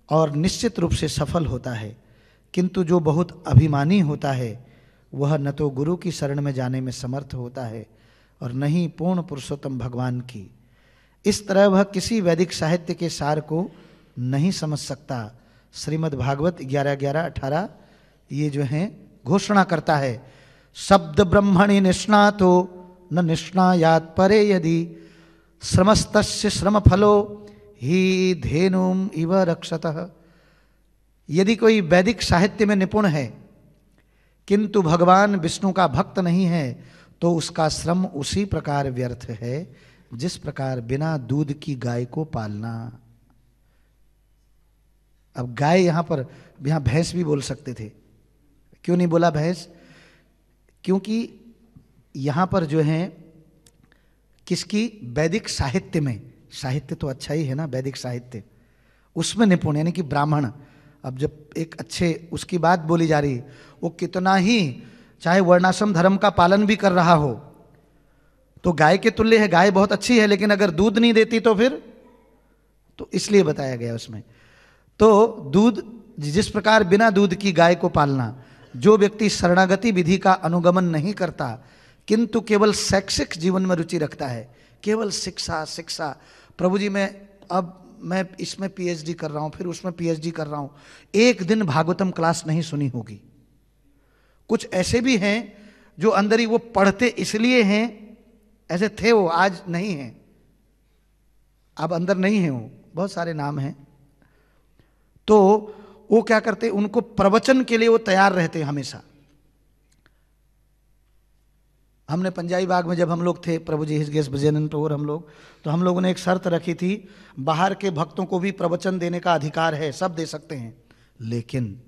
और निश्चित रूप से सफल होता है, किंतु जो बहुत अभिमानी होता है वह न तो गुरु की शरण में जाने में समर्थ होता है और न ही पूर्ण पुरुषोत्तम भगवान की। इस तरह वह किसी वैदिक साहित्य के सार को नहीं समझ सकता। श्रीमद् भागवत 11:11-18 ये जो है घोषणा करता है, शब्द ब्रह्मणि निष्णातो न निष्णायात् परे यदि श्रमस्तस्य श्रम फलो ही धेनुम इव रक्षतः। यदि कोई वैदिक साहित्य में निपुण है किंतु भगवान विष्णु का भक्त नहीं है तो उसका श्रम उसी प्रकार व्यर्थ है जिस प्रकार बिना दूध की गाय को पालना। अब गाय यहां पर, यहां भैंस भी बोल सकते थे, क्यों नहीं बोला भैंस, क्योंकि यहां पर जो है किसकी, वैदिक साहित्य में, साहित्य तो अच्छा ही है ना, वैदिक साहित्य उसमें निपुण यानी कि ब्राह्मण। अब जब एक अच्छे उसकी बात बोली जा रही, वो कितना ही चाहे वर्णाश्रम धर्म का पालन भी कर रहा हो तो गाय के तुल्य है, गाय बहुत अच्छी है, लेकिन अगर दूध नहीं देती तो फिर, तो इसलिए बताया गया उसमें। तो दूध, जिस प्रकार बिना दूध की गाय को पालना, जो व्यक्ति शरणागति विधि का अनुगमन नहीं करता किंतु केवल शैक्षिक जीवन में रुचि रखता है, केवल शिक्षा शिक्षा, प्रभु जी मैं इसमें पीएचडी कर रहा हूं, फिर उसमें पीएचडी कर रहा हूं, एक दिन भागवतम क्लास नहीं सुनी होगी। कुछ ऐसे भी हैं जो अंदर ही वो पढ़ते इसलिए हैं, ऐसे थे वो, आज नहीं हैं, अब अंदर नहीं है वो, बहुत सारे नाम हैं। तो वो क्या करते, उनको प्रवचन के लिए वो तैयार रहते हमेशा। हमने पंजाबी बाग में जब हम लोग थे, प्रभु जी हिजगेश बजेनन प्रभु हम लोग, तो हम लोगों ने एक शर्त रखी थी, बाहर के भक्तों को भी प्रवचन देने का अधिकार है, सब दे सकते हैं, लेकिन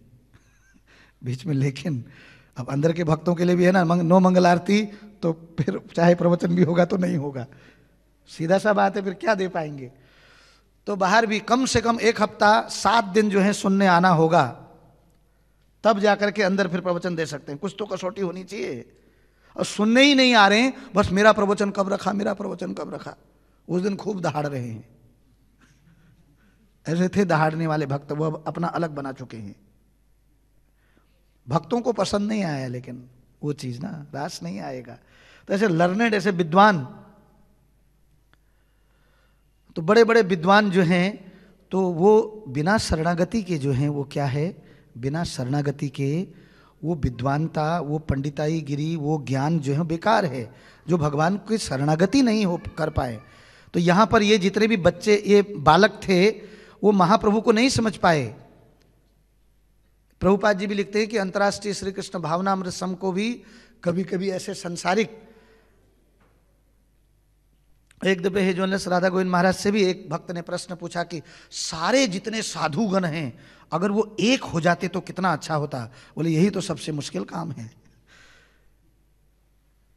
बीच में लेकिन, अब अंदर के भक्तों के लिए भी है ना, नो मंगल आरती, तो फिर चाहे प्रवचन भी होगा तो नहीं होगा, सीधा सा बात है, फिर क्या दे पाएंगे। तो बाहर भी कम से कम 1 हफ्ता 7 दिन जो है सुनने आना होगा, तब जाकर के अंदर फिर प्रवचन दे सकते हैं। कुछ तो कसौटी होनी चाहिए, और सुनने ही नहीं आ रहे हैं, बस मेरा प्रवचन कब रखा, मेरा प्रवचन कब रखा। उस दिन खूब दहाड़ रहे हैं, ऐसे थे दहाड़ने वाले भक्त, वो अब अपना अलग बना चुके हैं। भक्तों को पसंद नहीं आया, लेकिन वो चीज ना, रास नहीं आएगा। तो ऐसे लर्नेड, ऐसे विद्वान, तो बड़े बड़े विद्वान जो हैं, तो वो बिना शरणागति के जो हैं, वो क्या है, बिना शरणागति के वो विद्वानता, वो पंडिताई गिरी, वो ज्ञान जो है बेकार है, जो भगवान की शरणागति नहीं हो कर पाए। तो यहाँ पर ये जितने भी बच्चे, ये बालक थे, वो महाप्रभु को नहीं समझ पाए, प्रभुपाद जी भी लिखते हैं कि अंतर्राष्ट्रीय श्री कृष्ण भावनामृत सम को भी कभी कभी ऐसे संसारिक, एक दफे हिजोलस राधा गोविंद महाराज से भी एक भक्त ने प्रश्न पूछा कि सारे जितने साधुगण हैं अगर वो एक हो जाते तो कितना अच्छा होता। बोले यही तो सबसे मुश्किल काम है।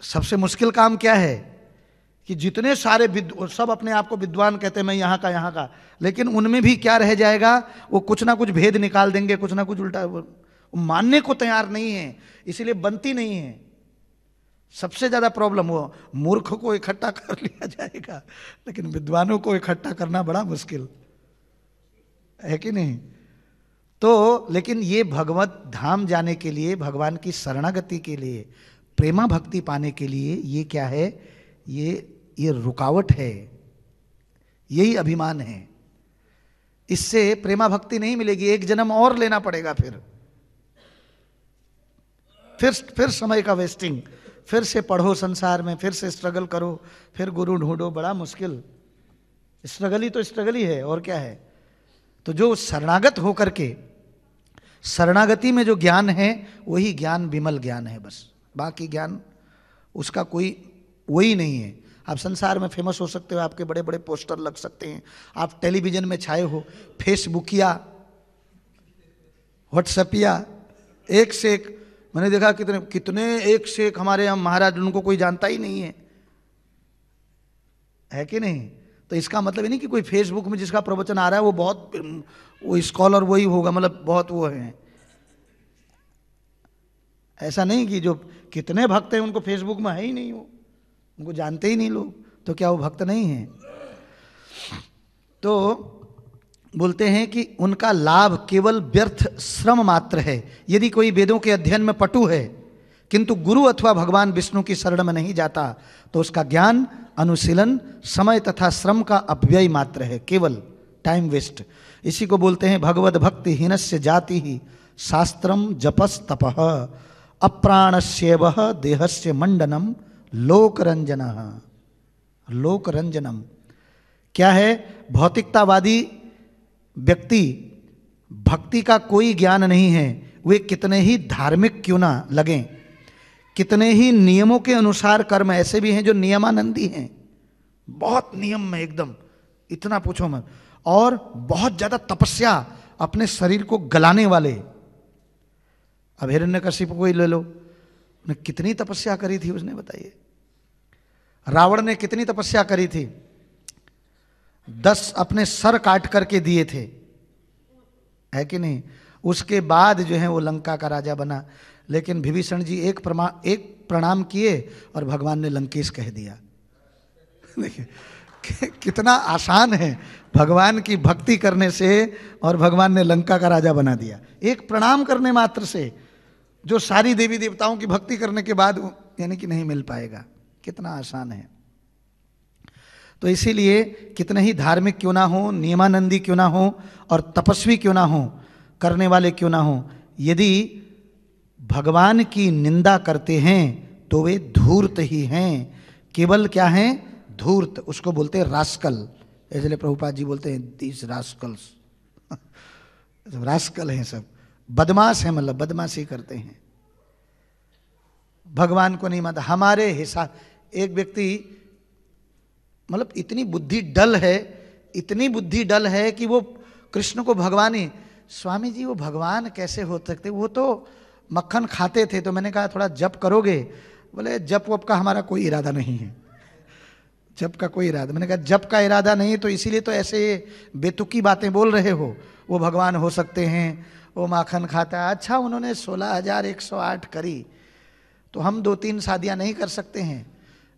सबसे मुश्किल काम क्या है कि जितने सारे सब अपने आप को विद्वान कहते हैं, मैं यहाँ का, लेकिन उनमें भी क्या रह जाएगा, वो कुछ ना कुछ भेद निकाल देंगे, कुछ ना कुछ उल्टा, वो मानने को तैयार नहीं है, इसीलिए बनती नहीं है। सबसे ज्यादा प्रॉब्लम वो मूर्ख को इकट्ठा कर लिया जाएगा, लेकिन विद्वानों को इकट्ठा करना बड़ा मुश्किल है कि नहीं। तो लेकिन ये भगवत धाम जाने के लिए, भगवान की शरणागति के लिए, प्रेमा भक्ति पाने के लिए ये क्या है, ये रुकावट है, यही अभिमान है। इससे प्रेमा भक्ति नहीं मिलेगी, एक जन्म और लेना पड़ेगा, फिर समय का वेस्टिंग, फिर से पढ़ो संसार में, फिर से स्ट्रगल करो, फिर गुरु ढूंढो, बड़ा मुश्किल। स्ट्रगल ही तो स्ट्रगल ही है, और क्या है। तो जो शरणागत होकर के, शरणागति में जो ज्ञान है वही ज्ञान विमल ज्ञान है, बस बाकी ज्ञान उसका कोई वही नहीं है। आप संसार में फेमस हो सकते हो, आपके बड़े बड़े पोस्टर लग सकते हैं, आप टेलीविजन में छाए हो, फेसबुकिया, व्हाट्सएपिया, एक से एक। मैंने देखा कितने एक से एक हमारे यहाँ महाराज, उनको कोई जानता ही नहीं है कि नहीं। तो इसका मतलब नहीं कि कोई फेसबुक में जिसका प्रवचन आ रहा है वो बहुत वो स्कॉलर वही होगा, मतलब बहुत वो है, ऐसा नहीं कि जो कितने भक्त हैं उनको फेसबुक में है ही नहीं, वो उनको जानते ही नहीं लोग, तो क्या वो भक्त नहीं है। तो बोलते हैं कि उनका लाभ केवल व्यर्थ श्रम मात्र है। यदि कोई वेदों के अध्ययन में पटु है किंतु गुरु अथवा भगवान विष्णु की शरण में नहीं जाता, तो उसका ज्ञान, अनुशीलन, समय तथा श्रम का अपव्यय मात्र है, केवल टाइम वेस्ट। इसी को बोलते हैं भगवद भक्ति हीनस्य जाति ही शास्त्रम जपस तपः अप्राणस्येव देहस्य मंडनम लोकरंजनः। लोकरंजनम क्या है? भौतिकतावादी व्यक्ति, भक्ति का कोई ज्ञान नहीं है, वे कितने ही धार्मिक क्यों ना लगें, कितने ही नियमों के अनुसार कर्म, ऐसे भी हैं जो नियमानंदी हैं, बहुत नियम में एकदम, इतना पूछो मत, और बहुत ज्यादा तपस्या, अपने शरीर को गलाने वाले। अब हिरण्यकशिपु को ही ले लो, उसने कितनी तपस्या करी थी, उसने बताइए। रावण ने कितनी तपस्या करी थी, 10 अपने सर काट करके दिए थे, है कि नहीं। उसके बाद जो है वो लंका का राजा बना, लेकिन विभीषण जी एक प्रणाम किए और भगवान ने लंकेश कह दिया। देखिए कितना आसान है भगवान की भक्ति करने से, और भगवान ने लंका का राजा बना दिया एक प्रणाम करने मात्र से, जो सारी देवी देवताओं की भक्ति करने के बाद यानी कि नहीं मिल पाएगा। कितना आसान है। तो इसीलिए कितने ही धार्मिक क्यों ना हो, नियमानंदी क्यों ना हो, और तपस्वी क्यों ना हो, करने वाले क्यों ना हो, यदि भगवान की निंदा करते हैं तो वे धूर्त ही हैं। केवल क्या हैं? धूर्त। उसको बोलते हैं रास्कल। इसलिए प्रभुपाद जी बोलते हैं दीस रास्कल्स। रास्कल हैं सब, बदमाश हैं, मतलब बदमाशी करते हैं, भगवान को नहीं मानता। हमारे हिसाब, एक व्यक्ति मतलब इतनी बुद्धि डल है, इतनी बुद्धि डल है कि वो कृष्ण को भगवान ही, स्वामी जी वो भगवान कैसे हो सकते, वो तो मक्खन खाते थे। तो मैंने कहा थोड़ा जप करोगे? बोले जप वप का हमारा कोई इरादा नहीं है, जप का कोई इरादा। मैंने कहा जप का इरादा नहीं तो इसीलिए तो ऐसे बेतुकी बातें बोल रहे हो, वो भगवान हो सकते हैं, वो माखन खाता है। अच्छा उन्होंने 16,108 करी, तो हम 2-3 शादियां नहीं कर सकते हैं?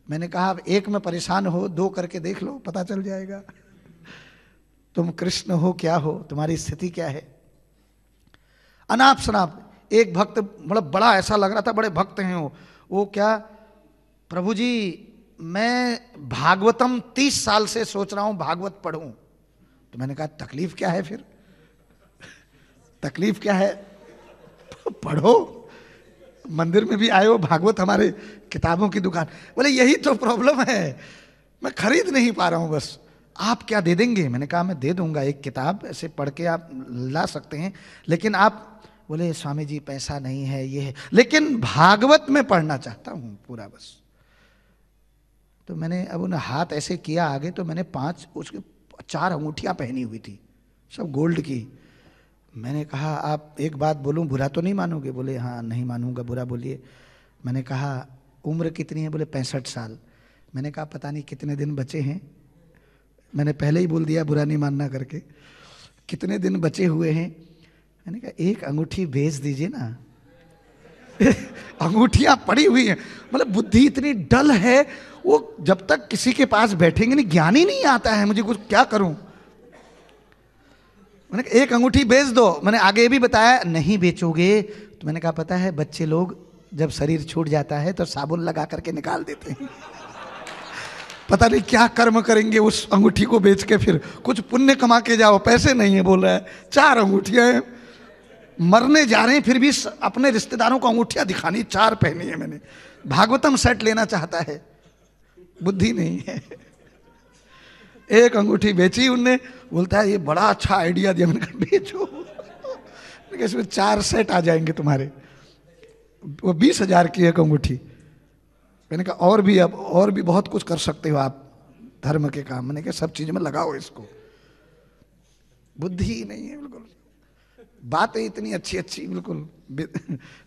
मैंने कहा अब एक में परेशान हो, 2 करके देख लो, पता चल जाएगा तुम कृष्ण हो क्या हो, तुम्हारी स्थिति क्या है। अनाप शनाप एक भक्त, मतलब बड़ा ऐसा लग रहा था, बड़े भक्त हैं वो क्या, प्रभु जी मैं भागवतम 30 साल से सोच रहा हूं भागवत पढ़ूं। तो मैंने कहा तकलीफ क्या है फिर, तकलीफ क्या है, पढ़ो, मंदिर में भी आए हो, भागवत हमारे किताबों की दुकान। बोले यही तो प्रॉब्लम है, मैं खरीद नहीं पा रहा हूं, बस आप क्या दे देंगे? मैंने कहा मैं दे दूंगा, एक किताब ऐसे पढ़ के आप ला सकते हैं, लेकिन आप बोले स्वामी जी पैसा नहीं है, ये है, लेकिन भागवत में पढ़ना चाहता हूँ पूरा बस। तो मैंने अब उन्हें हाथ ऐसे किया आगे, तो मैंने 5 उसके 4 अंगूठियाँ पहनी हुई थी, सब गोल्ड की। मैंने कहा आप एक बात बोलूं, बुरा तो नहीं मानोगे? बोले हाँ नहीं मानूंगा, बुरा बोलिए। मैंने कहा उम्र कितनी है? बोले 65 साल। मैंने कहा पता नहीं कितने दिन बचे हैं, मैंने पहले ही बोल दिया बुरा नहीं मानना करके, कितने दिन बचे हुए हैं। मैंने कहा एक अंगूठी बेच दीजिए ना। अंगूठियां पड़ी हुई हैं, मतलब बुद्धि इतनी डल है, वो जब तक किसी के पास बैठेंगे नहीं, ज्ञान ही नहीं आता है मुझे, कुछ क्या करूं। मैंने कहा एक अंगूठी बेच दो। मैंने आगे भी बताया नहीं बेचोगे तो मैंने कहा पता है बच्चे लोग जब शरीर छूट जाता है तो साबुन लगा करके निकाल देते हैं, पता नहीं क्या कर्म करेंगे उस अंगूठी को बेच के, फिर कुछ पुण्य कमा के जाओ, पैसे नहीं है बोल रहा है। 4 अंगूठियां हैं, मरने जा रहे हैं फिर भी अपने रिश्तेदारों को अंगूठियां दिखानी, 4 पहनी है मैंने। भागवतम सेट लेना चाहता है, बुद्धि नहीं है। एक अंगूठी बेची उनने, बोलता है ये बड़ा अच्छा आइडिया दिया। मैंने कहा बेचो, इसमें 4 सेट आ जाएंगे तुम्हारे। वो 20,000 की एक अंगूठी। मैंने कहा और भी बहुत कुछ कर सकते हो आप धर्म के काम। मैंने कहा सब चीज में लगाओ इसको, बुद्धि ही नहीं है बिल्कुल। बातें इतनी अच्छी अच्छी, बिल्कुल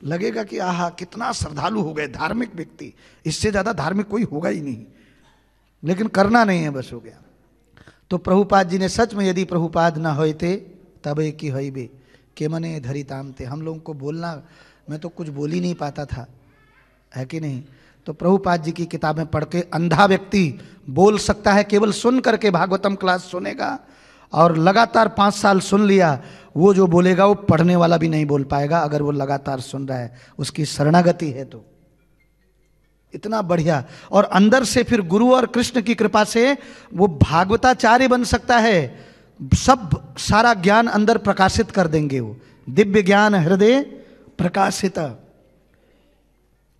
लगेगा कि आहा कितना श्रद्धालु हो गए धार्मिक व्यक्ति, इससे ज्यादा धार्मिक कोई होगा ही नहीं, लेकिन करना नहीं है, बस हो गया। तो प्रभुपाद जी ने सच में यदि प्रभुपाद न होते तबे की होइबे के मने धरिताम थे। हम लोगों को बोलना, मैं तो कुछ बोल ही नहीं पाता था, है कि नहीं। तो प्रभुपाद जी की किताबें पढ़ के अंधा व्यक्ति बोल सकता है, केवल सुन करके भागवतम क्लास सुनेगा और लगातार 5 साल सुन लिया, वो जो बोलेगा वो पढ़ने वाला भी नहीं बोल पाएगा अगर वो लगातार सुन रहा है, उसकी शरणागति है। तो इतना बढ़िया, और अंदर से फिर गुरु और कृष्ण की कृपा से वो भागवताचार्य बन सकता है, सब सारा ज्ञान अंदर प्रकाशित कर देंगे, वो दिव्य ज्ञान हृदय प्रकाशित।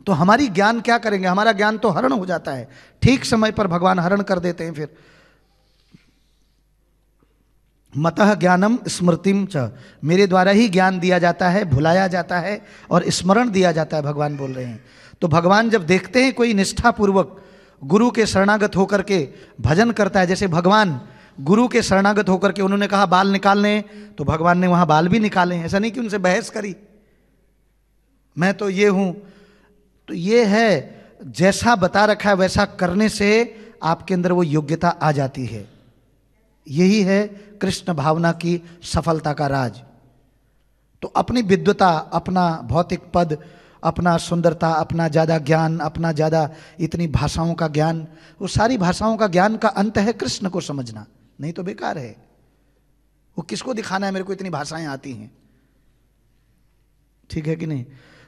तो हमारी ज्ञान क्या करेंगे, हमारा ज्ञान तो हरण हो जाता है, ठीक समय पर भगवान हरण कर देते हैं। फिर मतः ज्ञानम स्मृतिम च, मेरे द्वारा ही ज्ञान दिया जाता है, भुलाया जाता है और स्मरण दिया जाता है, भगवान बोल रहे हैं। तो भगवान जब देखते हैं कोई निष्ठापूर्वक गुरु के शरणागत होकर के भजन करता है, जैसे भगवान गुरु के शरणागत होकर के उन्होंने कहा बाल निकालने, तो भगवान ने वहां बाल भी निकाले, ऐसा नहीं कि उनसे बहस करी मैं तो ये हूं। तो ये है जैसा बता रखा है वैसा करने से आपके अंदर वो योग्यता आ जाती है। यही है कृष्ण भावना की सफलता का राज। तो अपनी विद्वता, अपना भौतिक पद, अपना सुंदरता, अपना ज़्यादा ज्ञान, अपना ज़्यादा इतनी भाषाओं का ज्ञान, वो सारी भाषाओं का ज्ञान का अंत है कृष्ण को समझना, नहीं तो बेकार है। वो किसको दिखाना है मेरे को इतनी भाषाएं आती हैं, ठीक है कि नहीं।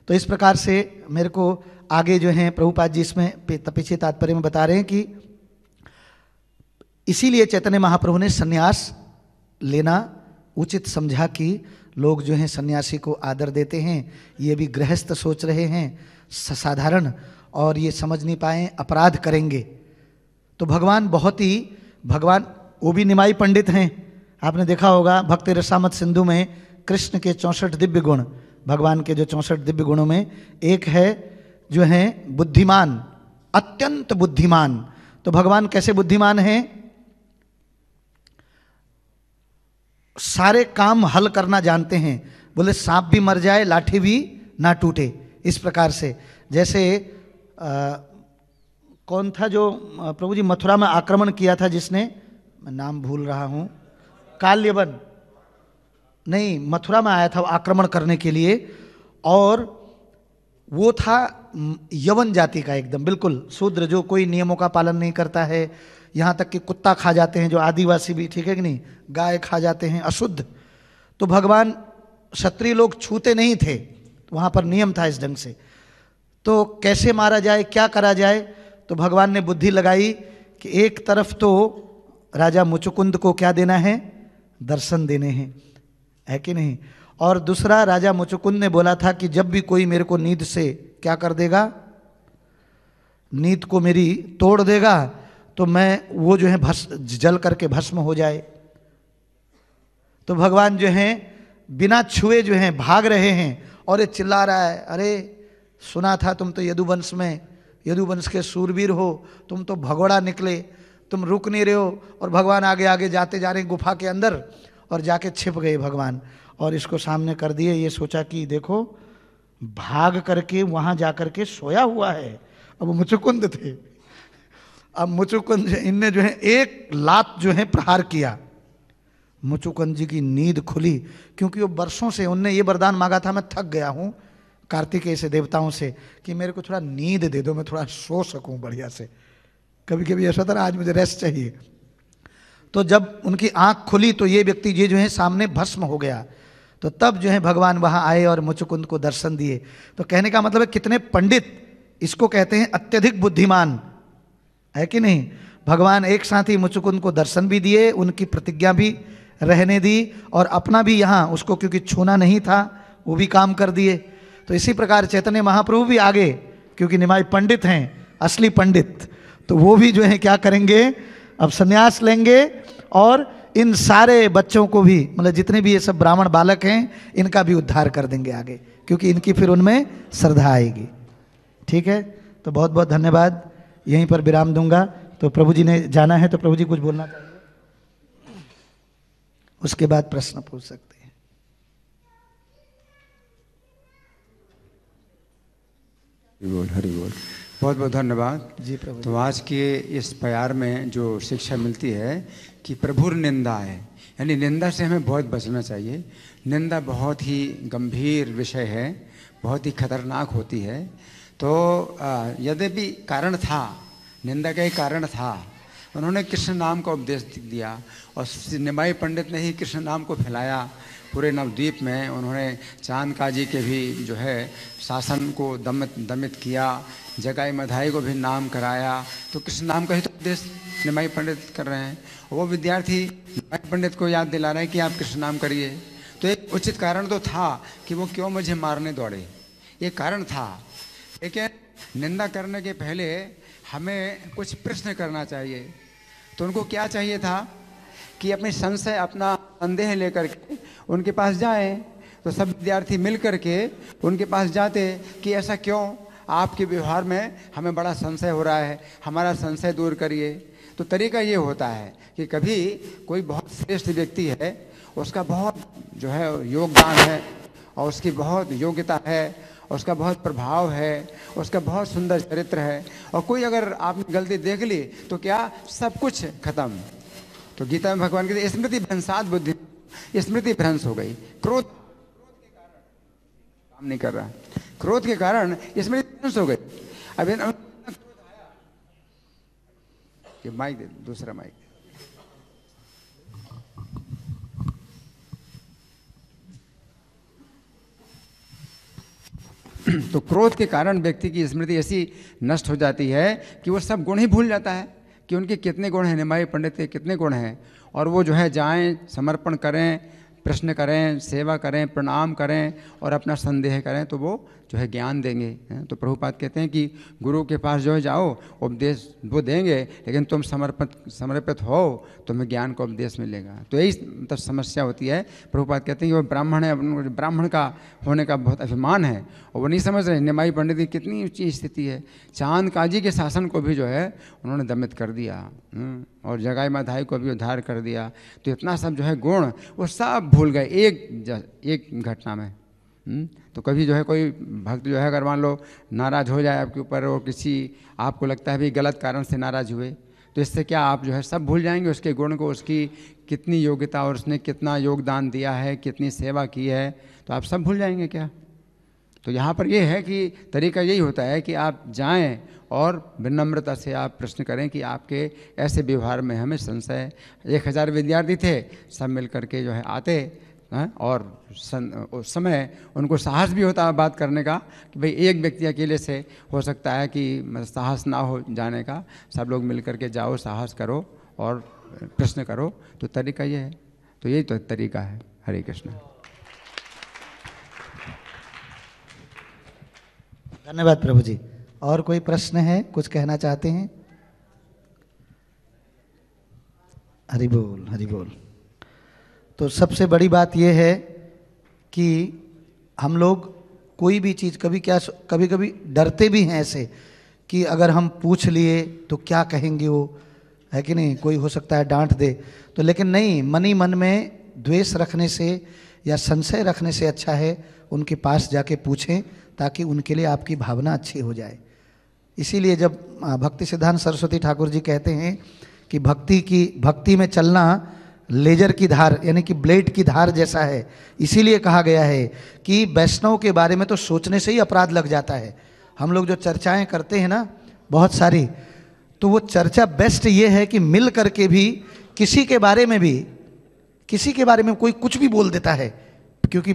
तो इस प्रकार से मेरे को आगे जो है प्रभुपाद जी इसमें पीछे तात्पर्य में बता रहे हैं कि इसीलिए चैतन्य महाप्रभु ने सन्यास लेना उचित समझा कि लोग जो हैं सन्यासी को आदर देते हैं, ये भी गृहस्थ सोच रहे हैं साधारण, और ये समझ नहीं पाए अपराध करेंगे। तो भगवान वो भी निमाई पंडित हैं, आपने देखा होगा भक्ति रसामत सिंधु में कृष्ण के 64 दिव्य गुण, भगवान के जो 64 दिव्य गुणों में एक है जो है बुद्धिमान, अत्यंत बुद्धिमान। तो भगवान कैसे बुद्धिमान हैं, सारे काम हल करना जानते हैं। बोले सांप भी मर जाए लाठी भी ना टूटे, इस प्रकार से। जैसे कौन था जो प्रभु जी मथुरा में आक्रमण किया था, जिसने, मैं नाम भूल रहा हूं, काल्यवन, नहीं मथुरा में आया था आक्रमण करने के लिए, और वो था यवन जाति का, एकदम बिल्कुल शूद्र, जो कोई नियमों का पालन नहीं करता है, यहाँ तक कि कुत्ता खा जाते हैं जो आदिवासी भी, ठीक है कि नहीं, गाय खा जाते हैं, अशुद्ध। तो भगवान, क्षत्रिय लोग छूते नहीं थे, वहाँ पर नियम था इस ढंग से। तो कैसे मारा जाए, क्या करा जाए, तो भगवान ने बुद्धि लगाई कि एक तरफ तो राजा मुचुकुंद को क्या देना है, दर्शन देने हैं, है कि नहीं, और दूसरा राजा मुचुकुंद ने बोला था कि जब भी कोई मेरे को नींद से क्या कर देगा, नींद को मेरी तोड़ देगा, तो मैं वो जो है जल करके भस्म हो जाए। तो भगवान जो है बिना छुए जो हैं भाग रहे हैं, और ये चिल्ला रहा है, अरे सुना था तुम तो यदुवंश में, यदुवंश के सूरवीर हो, तुम तो भगोड़ा निकले, तुम रुक नहीं रहे हो। और भगवान आगे आगे जाते जा रहे हैं गुफा के अंदर, और जाके छिप गए भगवान, और इसको सामने कर दिए। ये सोचा कि देखो भाग करके वहां जाकर के सोया हुआ है। अब मुचुकुंद थे, अब मुचुकुंद इनने जो है एक लात जो है प्रहार किया, मुचुकुंद जी की नींद खुली, क्योंकि वो वर्षों से उनने ये वरदान मांगा था, मैं थक गया हूँ कार्तिकेय से, देवताओं से, कि मेरे को थोड़ा नींद दे दो, मैं थोड़ा सो सकूं बढ़िया से। कभी कभी ऐसा था ना, आज मुझे रेस्ट चाहिए। तो जब उनकी आंख खुली तो ये व्यक्ति ये जो है सामने भस्म हो गया। तो तब जो है भगवान वहां आए और मुचुकुंद को दर्शन दिए। तो कहने का मतलब है कितने पंडित, इसको कहते हैं अत्यधिक बुद्धिमान, है कि नहीं। भगवान एक साथ ही मुचुकुंद को दर्शन भी दिए, उनकी प्रतिज्ञा भी रहने दी, और अपना भी यहाँ उसको क्योंकि छूना नहीं था वो भी काम कर दिए। तो इसी प्रकार चैतन्य महाप्रभु भी आगे, क्योंकि निमाई पंडित हैं, असली पंडित, तो वो भी जो है क्या करेंगे, अब संन्यास लेंगे, और इन सारे बच्चों को भी, मतलब जितने भी ये सब ब्राह्मण बालक हैं, इनका भी उद्धार कर देंगे आगे, क्योंकि इनकी फिर उनमें श्रद्धा आएगी। ठीक है, तो बहुत बहुत धन्यवाद, यहीं पर विराम दूंगा। तो प्रभु जी ने जाना है, तो प्रभु जी कुछ बोलना चाहिए, उसके बाद प्रश्न पूछ सकते हैं। हरि बोल, हरि बोल। बहुत बहुत धन्यवाद जी प्रभु। तो आज के इस प्यार में जो शिक्षा मिलती है कि प्रभुर निंदा है, यानी निंदा से हमें बहुत बचना चाहिए। निंदा बहुत ही गंभीर विषय है, बहुत ही खतरनाक होती है। तो यद्यपि कारण था, निंदा का ही कारण था, उन्होंने कृष्ण नाम का उपदेश दिया, और निमाई पंडित ने ही कृष्ण नाम को फैलाया पूरे नवद्वीप में। उन्होंने चांद काजी के भी जो है शासन को दमित किया, जगाई मधाई को भी नाम कराया। तो कृष्ण नाम का ही तो उपदेश निमाई पंडित कर रहे हैं। वो विद्यार्थी निमाई पंडित को याद दिला रहे हैं कि आप कृष्ण नाम करिए। तो एक उचित कारण तो था कि वो क्यों मुझे मारने दौड़े, ये कारण था। लेकिन निंदा करने के पहले हमें कुछ प्रश्न करना चाहिए। तो उनको क्या चाहिए था कि अपने संशय, अपना संदेह लेकर के उनके पास जाएं। तो सब विद्यार्थी मिल करके उनके पास जाते कि ऐसा क्यों, आपके व्यवहार में हमें बड़ा संशय हो रहा है, हमारा संशय दूर करिए। तो तरीका ये होता है कि कभी कोई बहुत श्रेष्ठ व्यक्ति है, उसका बहुत जो है योगदान है, और उसकी बहुत योग्यता है, उसका बहुत प्रभाव है, उसका बहुत सुंदर चरित्र है, और कोई अगर आपने गलती देख ली तो क्या सब कुछ खत्म। तो गीता में भगवान कहते स्मृति भ्रंशात बुद्धि, स्मृति भ्रंश हो गई। क्रोध के कारण काम नहीं कर रहा, क्रोध के कारण स्मृति भ्रंश हो गई। अब क्रोध आया कि माइक दे, दूसरा माइक। तो क्रोध के कारण व्यक्ति की स्मृति ऐसी नष्ट हो जाती है कि वो सब गुण ही भूल जाता है कि उनके कितने गुण हैं, निमाई पंडित के कितने गुण हैं। और वो जो है जाएं, समर्पण करें, प्रश्न करें, सेवा करें, प्रणाम करें और अपना संदेह करें, तो वो जो है ज्ञान देंगे। तो प्रभुपाद कहते हैं कि गुरु के पास जो है जाओ, उपदेश वो देंगे, लेकिन तुम समर्पित हो, तुम्हें ज्ञान का उपदेश मिलेगा। तो यही मतलब समस्या होती है। प्रभुपाद कहते हैं कि वो ब्राह्मण है, ब्राह्मण का होने का बहुत अभिमान है, और वो नहीं समझ रहे निमाई पंडित की कितनी ऊंची स्थिति है। चांद काजी के शासन को भी जो है उन्होंने दमित कर दिया, और जगाई माधाई को भी उद्धार कर दिया। तो इतना सब जो है गुण वो सब भूल गए एक घटना में। तो कभी जो है कोई भक्त जो है अगर मान लो नाराज़ हो जाए आपके ऊपर, और किसी आपको लगता है भी गलत कारण से नाराज़ हुए, तो इससे क्या आप जो है सब भूल जाएंगे उसके गुण को, उसकी कितनी योग्यता और उसने कितना योगदान दिया है, कितनी सेवा की है, तो आप सब भूल जाएंगे क्या। तो यहाँ पर ये है कि तरीका यही होता है कि आप जाएं और विनम्रता से आप प्रश्न करें कि आपके ऐसे व्यवहार में हमें संशय। 1000 विद्यार्थी थे, सब मिल करके जो है आते हैं, और उस समय उनको साहस भी होता है बात करने का कि भाई एक व्यक्ति अकेले से हो सकता है कि साहस ना हो जाने का, सब लोग मिल करके जाओ, साहस करो और प्रश्न करो। तो तरीका ये है, तो यही तो तरीका है। हरे कृष्ण। धन्यवाद प्रभु जी। और कोई प्रश्न है, कुछ कहना चाहते हैं? हरि बोल, हरि बोल। तो सबसे बड़ी बात यह है कि हम लोग कोई भी चीज़ कभी कभी डरते भी हैं ऐसे कि अगर हम पूछ लिए तो क्या कहेंगे वो, है कि नहीं, कोई हो सकता है डांट दे, तो लेकिन नहीं, मन ही मन में द्वेष रखने से या संशय रखने से अच्छा है उनके पास जाके पूछें, ताकि उनके लिए आपकी भावना अच्छी हो जाए। इसीलिए जब भक्ति सिद्धांत सरस्वती ठाकुर जी कहते हैं कि भक्ति में चलना लेजर की धार यानी कि ब्लेड की धार जैसा है, इसीलिए कहा गया है कि वैष्णव के बारे में तो सोचने से ही अपराध लग जाता है। हम लोग जो चर्चाएं करते हैं ना बहुत सारी, तो वो चर्चा बेस्ट ये है कि मिल करके भी किसी के बारे में कोई कुछ भी बोल देता है, क्योंकि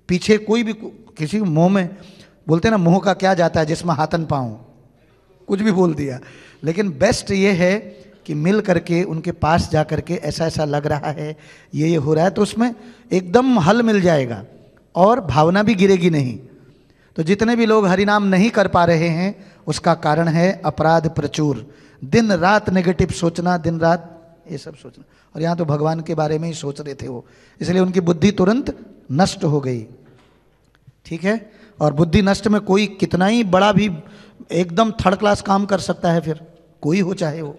पीछे कोई भी किसी मुंह में बोलते हैं ना, मुंह का क्या जाता है जिसमें हाथन पाऊं, कुछ भी बोल दिया। लेकिन बेस्ट ये है कि मिल करके उनके पास जा करके ऐसा ऐसा लग रहा है, ये हो रहा है, तो उसमें एकदम हल मिल जाएगा और भावना भी गिरेगी नहीं। तो जितने भी लोग हरिनाम नहीं कर पा रहे हैं उसका कारण है अपराध प्रचुर, दिन रात नेगेटिव सोचना, दिन रात ये सब सोचना, और यहाँ तो भगवान के बारे में ही सोच रहे थे वो, इसलिए उनकी बुद्धि तुरंत नष्ट हो गई। ठीक है, और बुद्धि नष्ट में कोई कितना ही बड़ा भी एकदम थर्ड क्लास काम कर सकता है, फिर कोई हो चाहे वो।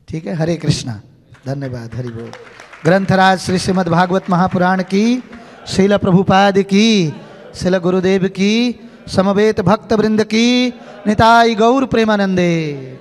ठीक है, हरे कृष्णा, धन्यवाद, हरि बोल। ग्रंथराज श्री श्रीमद् भागवत महापुराण की, श्रील प्रभुपाद की, श्रील गुरुदेव की, समवेत भक्त वृंद की, निताई गौर प्रेमानंदे।